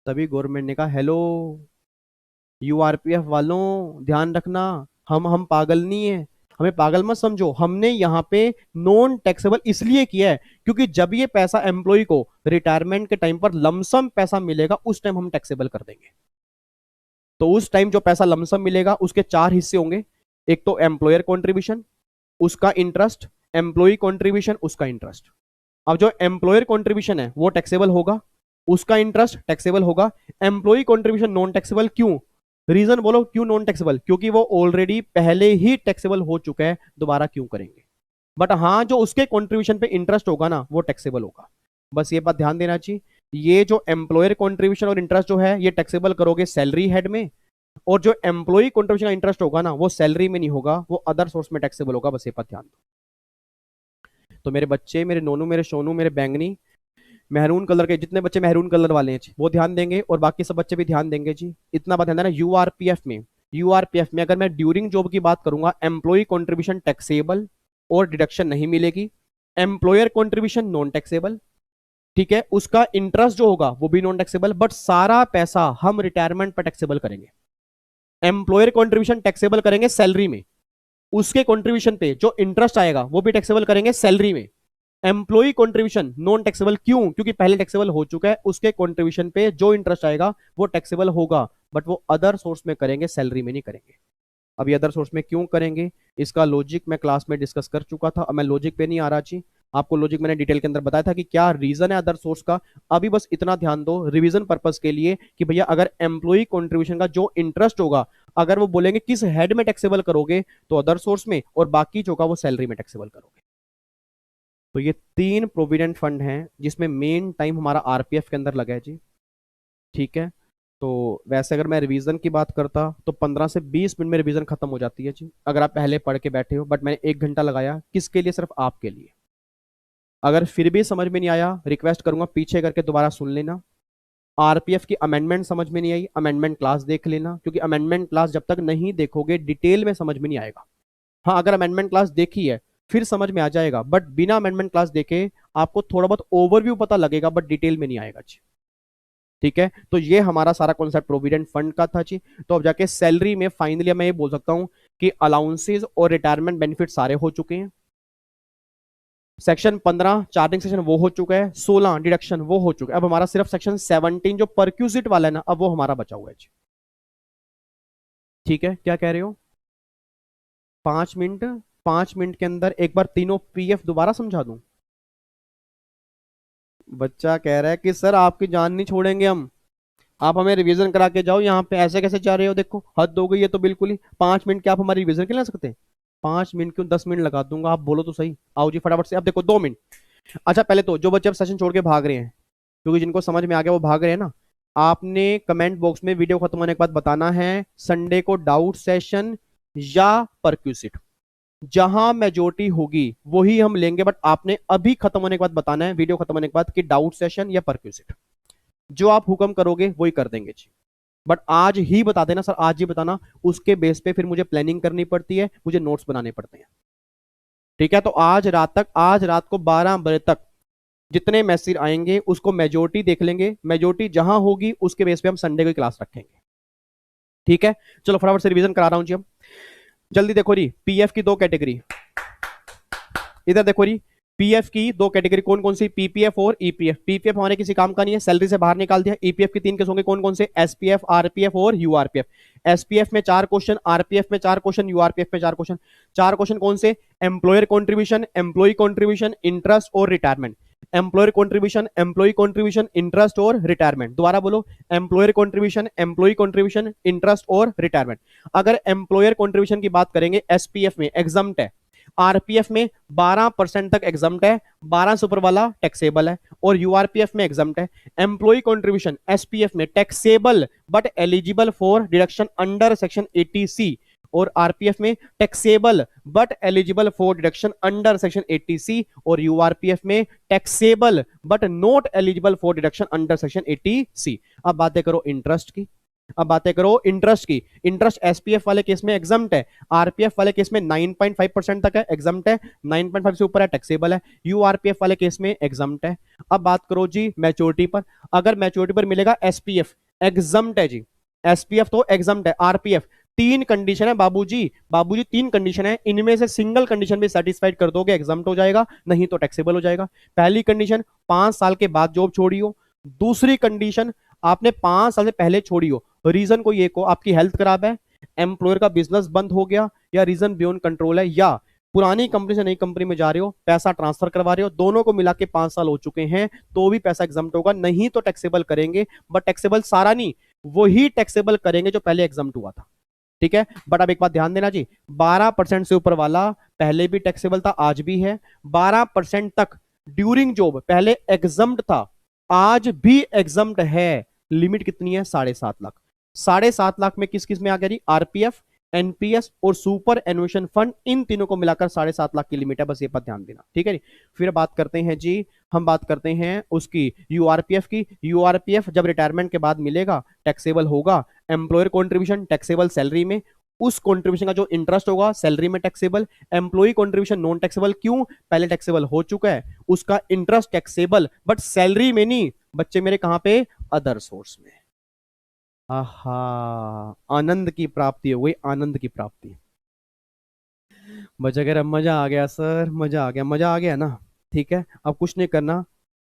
A: तभी गवर्नमेंट ने कहा हेलो यूआरपीएफ वालों ध्यान रखना, हम पागल नहीं है, हमें पागल मत समझो। हमने यहाँ पे नॉन टैक्सेबल इसलिए किया है क्योंकि जब ये पैसा एम्प्लॉय को रिटायरमेंट के टाइम पर लमसम पैसा मिलेगा उस टाइम हम टैक्सेबल कर देंगे। तो उस टाइम जो पैसा लमसम मिलेगा उसके चार हिस्से होंगे, एक तो एम्प्लॉयर कॉन्ट्रीब्यूशन उसका इंटरेस्ट, एम्प्लॉय कॉन्ट्रीब्यूशन उसका इंटरेस्ट। अब जो एम्प्लॉयर कॉन्ट्रीब्यूशन है वो टैक्सेबल होगा, उसका इंटरेस्ट टैक्सेबल होगा, एम्प्लॉय कॉन्ट्रीब्यूशन नॉन टैक्सेबल। क्यों? रीजन बोलो क्यों नॉन टैक्सेबल? क्योंकि वो ऑलरेडी पहले ही टैक्सेबल हो चुका है, दोबारा क्यों करेंगे। बट हाँ जो उसके कॉन्ट्रीब्यूशन पे इंटरेस्ट होगा ना वो टैक्सेबल होगा। बस ये बात ध्यान देना चाहिए। ये जो एम्प्लॉयर कॉन्ट्रीब्यूशन और इंटरेस्ट जो है ये टैक्सेबल करोगे सैलरी हेड में, और जो एम्प्लॉय कॉन्ट्रीब्यूशन का इंटरेस्ट होगा ना वो सैलरी में नहीं होगा, वो अदर सोर्स में टैक्सेबल होगा। बस ये बात ध्यान दो। तो मेरे बच्चे, मेरे नोनू, मेरे सोनू, मेरे बैंगनी, मेहरून कलर के जितने बच्चे मेहरून कलर वाले हैं वो ध्यान देंगे, और बाकी सब बच्चे भी ध्यान देंगे जी। इतना बात ध्यान देना। यूआरपीएफ में अगर मैं ड्यूरिंग जॉब की बात करूंगा, एम्प्लॉय कंट्रीब्यूशन टैक्सेबल और डिडक्शन नहीं मिलेगी, एम्प्लॉयर कंट्रीब्यूशन नॉन टैक्सेबल, ठीक है, उसका इंटरेस्ट जो होगा वो भी नॉन टैक्सेबल, बट सारा पैसा हम रिटायरमेंट पर टैक्सेबल करेंगे। एम्प्लॉयर कंट्रीब्यूशन टैक्सेबल करेंगे सैलरी में, उसके कंट्रीब्यूशन पे जो इंटरेस्ट आएगा वो भी टैक्सेबल करेंगे सैलरी में। एम्प्लॉय कंट्रीब्यूशन नॉन टैक्सेबल, क्यों? क्योंकि पहले टैक्सेबल हो चुका है, उसके कंट्रीब्यूशन पे जो इंटरेस्ट आएगा वो टैक्सेबल होगा, बट वो अदर सोर्स में करेंगे, सैलरी में नहीं करेंगे। अब ये अदर सोर्स में क्यों करेंगे इसका लॉजिक मैं क्लास में डिस्कस कर चुका था, अब मैं लॉजिक पे नहीं आ रहा जी। आपको लॉजिक मैंने डिटेल के अंदर बताया था कि क्या रीजन है अदर सोर्स का। अभी बस इतना ध्यान दो रिवीजन पर्पस के लिए कि भैया अगर एम्प्लॉय कंट्रीब्यूशन का जो इंटरेस्ट होगा, अगर वो बोलेंगे किस हेड में टैक्सेबल करोगे तो अदर सोर्स में, और बाकी जो का वो सैलरी में टैक्सेबल करोगे। तो ये तीन प्रोविडेंट फंड हैं जिसमें मेन टाइम हमारा आरपीएफ के अंदर लगा है जी, ठीक है। तो वैसे अगर मैं रिवीजन की बात करता तो 15 से 20 मिनट में रिवीजन खत्म हो जाती है जी, अगर आप पहले पढ़ के बैठे हो, बट मैंने 1 घंटा लगाया किसके लिए? सिर्फ आपके लिए। अगर फिर भी समझ में नहीं आया रिक्वेस्ट करूंगा पीछे करके दोबारा सुन लेना। आरपीएफ की अमेंडमेंट समझ में नहीं आई, अमेंडमेंट क्लास देख लेना, क्योंकि अमेंडमेंट क्लास जब तक नहीं देखोगे डिटेल में समझ में नहीं आएगा। हाँ अगर अमेंडमेंट क्लास देखी है फिर समझ में आ जाएगा, बट बिना अमेंडमेंट क्लास देखे आपको थोड़ा बहुत ओवरव्यू पता लगेगा बट डिटेल में नहीं आएगा जी, ठीक है। तो ये हमारा सारा कॉन्सेप्ट प्रोविडेंट फंड का था जी। तो अब जाके सैलरी में फाइनली मैं ये बोल सकता हूं कि अलाउंसेस और रिटायरमेंट बेनिफिट सारे हो चुके हैं। सेक्शन 15 चार्जिंग सेक्शन वो हो चुका है, 16 डिडक्शन वो हो चुका है। अब हमारा सिर्फ सेक्शन 17 जो परक्यूजिट वाला है ना, अब वो हमारा बचा हुआ है जी, ठीक है। क्या कह रहे हो? 5 मिनट, 5 मिनट के अंदर एक बार तीनों पीएफ दोबारा समझा दूं? बच्चा कह रहा है कि सर आपकी जान नहीं छोड़ेंगे हम, आप हमें रिवीजन करा के जाओ, यहाँ पे ऐसे कैसे जा रहे हो? देखो हद हो गई है तो बिल्कुल ही। 5 मिनट के आप हमारी रिवीजन के लिए ला सकते हैं? 5 मिनट क्यों, 10 मिनट लगा दूंगा, आप बोलो तो सही। आओ जी फटाफट से, अब देखो 2 मिनट। अच्छा पहले तो जो बच्चे अब सेशन छोड़ के भाग रहे हैं, क्योंकि जिनको समझ में आ गया वो भाग रहे हैं ना, आपने कमेंट बॉक्स में वीडियो खत्म होने के बाद बताना है संडे को डाउट सेशन या परक्यूसिट। जहां मेजोरिटी होगी वही हम लेंगे, बट आपने अभी खत्म होने के बाद बताना है, वीडियो खत्म होने के बाद, कि डाउट सेशन या परक्यूसिट। जो आप हुक्म करोगे वही कर देंगे जी। बट आज ही बता देना सर, आज ही बताना। उसके बेस पे फिर मुझे प्लानिंग करनी पड़ती है, मुझे नोट्स बनाने पड़ते हैं। ठीक है, तो आज रात तक, आज रात को 12 बजे तक जितने मैसेज आएंगे उसको मेजोरिटी देख लेंगे, मेजोरिटी जहां होगी उसके बेस पे हम संडे को क्लास रखेंगे। ठीक है, चलो फटाफट से रिवीजन करा रहा हूं जी। हम जल्दी देखो जी, पीएफ की 2 कैटेगरी, इधर देखो जी। पीएफ की 2 कैटेगरी कौन कौन सी? पीपीएफ और ईपीएफ। पीपीएफ हमारे किसी काम का नहीं है, सैलरी से बाहर निकाल दिया। ईपीएफ की 3 केस होंगे, कौन कौन से? एसपीएफ, आरपीएफ और यूआरपीएफ। एसपीएफ में 4 क्वेश्चन, आरपीएफ में 4 क्वेश्चन, यूआरपीएफ में 4 क्वेश्चन। 4 क्वेश्चन कौन से? Employer contribution, employee contribution, interest और retirement. Employer contribution, employee contribution, interest और रिटायरमेंट। दोबारा बोलो, employer contribution, employee contribution, interest और रिटायरमेंट। अगर एम्प्लॉयर कॉन्ट्रीब्यूशन की बात करेंगे, एसपीएफ में एग्जम्प्ट है, आरपीएफ में 12% तक एग्जम्प्ट है, 12 से ऊपर वाला टैक्सेबल है, और यूआरपीएफ में एग्जम्प्ट है। एम्प्लॉय कंट्रीब्यूशन एसपीएफ में taxable but eligible for deduction under section 80C, और आरपीएफ में taxable but eligible for deduction under section 80C, और यूआरपीएफ में taxable but not eligible for deduction under section 80C। अब बातें करो interest की, अब बातें करो इंटरेस्ट की। इंटरेस्ट एसपीएफ वाले केस में एग्जम्प्ट है, आरपीएफ वाले केस में 9.5% तक है, एग्जम्प्ट है, 9.5 से ऊपर है टैक्सेबल है, यूआरपीएफ वाले केस में एग्जम्प्ट है। अब बात करो जी मैच्योरिटी पर। अगर मैच्योरिटी पर मिलेगा एसपीएफ, एग्जम्प्ट है जी, एसपीएफ तो एग्जम्प्ट है। आरपीएफ 3 कंडीशन है बाबूजी, बाबूजी 3 कंडीशन है, इनमें से सिंगल कंडीशन भी सेटिस्फाइड कर दोगे एग्जम्प्ट हो जाएगा, नहीं तो टैक्सेबल हो जाएगा। पहली कंडीशन 5 साल के बाद जॉब छोड़ी हो। दूसरी कंडीशन आपने 5 साल से पहले छोड़ी हो, रीजन कोई एक हो, आपकी हेल्थ खराब है, एम्प्लॉयर का बिजनेस बंद हो गया, या रीजन बियॉन्ड कंट्रोल है, या पुरानी कंपनी से नई कंपनी में जा रहे हो, पैसा ट्रांसफर करवा रहे हो, दोनों को मिला के 5 साल हो चुके हैं, तो भी पैसा एग्जम्प्ट होगा, नहीं तो टैक्सेबल करेंगे। बट टैक्सेबल सारा नहीं, वही टैक्सेबल करेंगे जो पहले एग्जम्प्ट हुआ था। ठीक है, बट अब एक बात ध्यान देना जी, 12% से ऊपर वाला पहले भी टैक्सेबल था, आज भी है। 12% तक ड्यूरिंग जॉब पहले एग्जम्प्ट था, आज भी एग्जम्प्ट है। लिमिट कितनी है? 7.5 लाख। 7.5 लाख में किस किस में आ गया जी? आरपीएफ, एनपीएस और सुपर एनुएशन फंड, इन तीनों को मिलाकर 7.5 लाख की लिमिट है, बस ये पर ध्यान देना। ठीक है जी, फिर बात करते हैं जी, हम बात करते हैं उसकी यूआरपीएफ की। यूआरपीएफ जब रिटायरमेंट के बाद मिलेगा टैक्सेबल होगा। एम्प्लॉयर कॉन्ट्रीब्यूशन टैक्सेबल सैलरी में, उस कॉन्ट्रीब्यूशन का जो इंटरेस्ट होगा सैलरी में taxable. Employ contribution non taxable, क्यों? पहले टैक्सेबल हो चुका है, उसका इंटरेस्ट टैक्सेबल बट सैलरी में नहीं, बच्चे मेरे कहां पे? अदर सोर्स में। आहा, आनंद की प्राप्ति हो गई, आनंद की प्राप्ति। बच्चा कह रहा मजा आ गया सर, मजा आ गया, मजा आ गया ना? ठीक है, अब कुछ नहीं करना,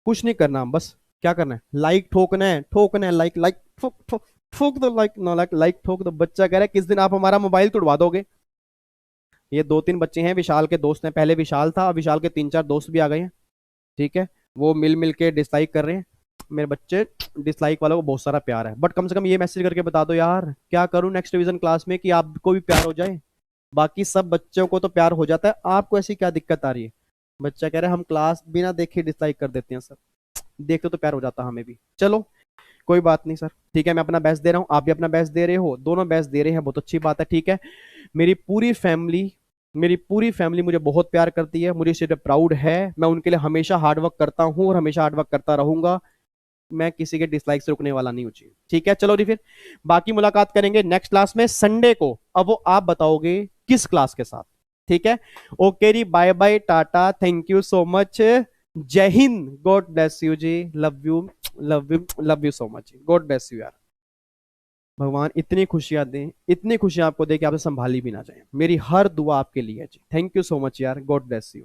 A: कुछ नहीं करना, बस क्या करना है? लाइक ठोकना है, ठोकना है, लाइक लाइक ठोक ठोक ठोक दो, लाइक ना लाइक लाइक ठोक दो। बच्चा कह रहा है किस दिन आप हमारा मोबाइल तोड़वा दोगे। ये 2-3 बच्चे हैं, विशाल के दोस्त हैं, पहले विशाल था, अब विशाल के 3-4 दोस्त भी आ गए हैं। ठीक है, वो मिल मिल के डिसलाइक कर रहे हैं। मेरे बच्चे, डिसलाइक वालों को बहुत सारा प्यार है, बट कम से कम ये मैसेज करके बता दो यार, क्या करूं नेक्स्ट डिवीजन क्लास में कि आपको भी प्यार हो जाए। बाकी सब बच्चों को तो प्यार हो जाता है, आपको ऐसी क्या दिक्कत आ रही है? बच्चा कह रहा है हम क्लास बिना देखे डिसलाइक कर देते हैं सर, देखते तो प्यार हो जाता हमें भी। चलो कोई बात नहीं सर, ठीक है, मैं अपना बेस्ट दे रहा हूँ, आप भी अपना बेस्ट दे रहे हो, दोनों बेस्ट दे रहे हैं, बहुत अच्छी बात है। ठीक है, मेरी पूरी फैमिली, मेरी पूरी फैमिली मुझे बहुत प्यार करती है, मुझे इससे प्राउड है, मैं उनके लिए हमेशा हार्डवर्क करता हूँ और हमेशा हार्डवर्क करता रहूंगा। मैं किसी के डिसलाइक से रुकने वाला नहीं हूँ जी। ठीक है, चलो जी, फिर बाकी मुलाकात करेंगे नेक्स्ट क्लास में संडे को। अब वो आप बताओगे किस क्लास के साथ। ठीक है, ओके जी, bye bye, tata, thank you so much, जय हिंद, गॉड ब्लेस यू जी, love you, love you, love you so much, God bless you यार। भगवान इतनी खुशियां दें, इतनी खुशियां आपको दे कि आपसे संभाली भी ना जाए, मेरी हर दुआ आपके लिए है जी। थैंक यू सो मच यार, गॉड ब्लेस यू।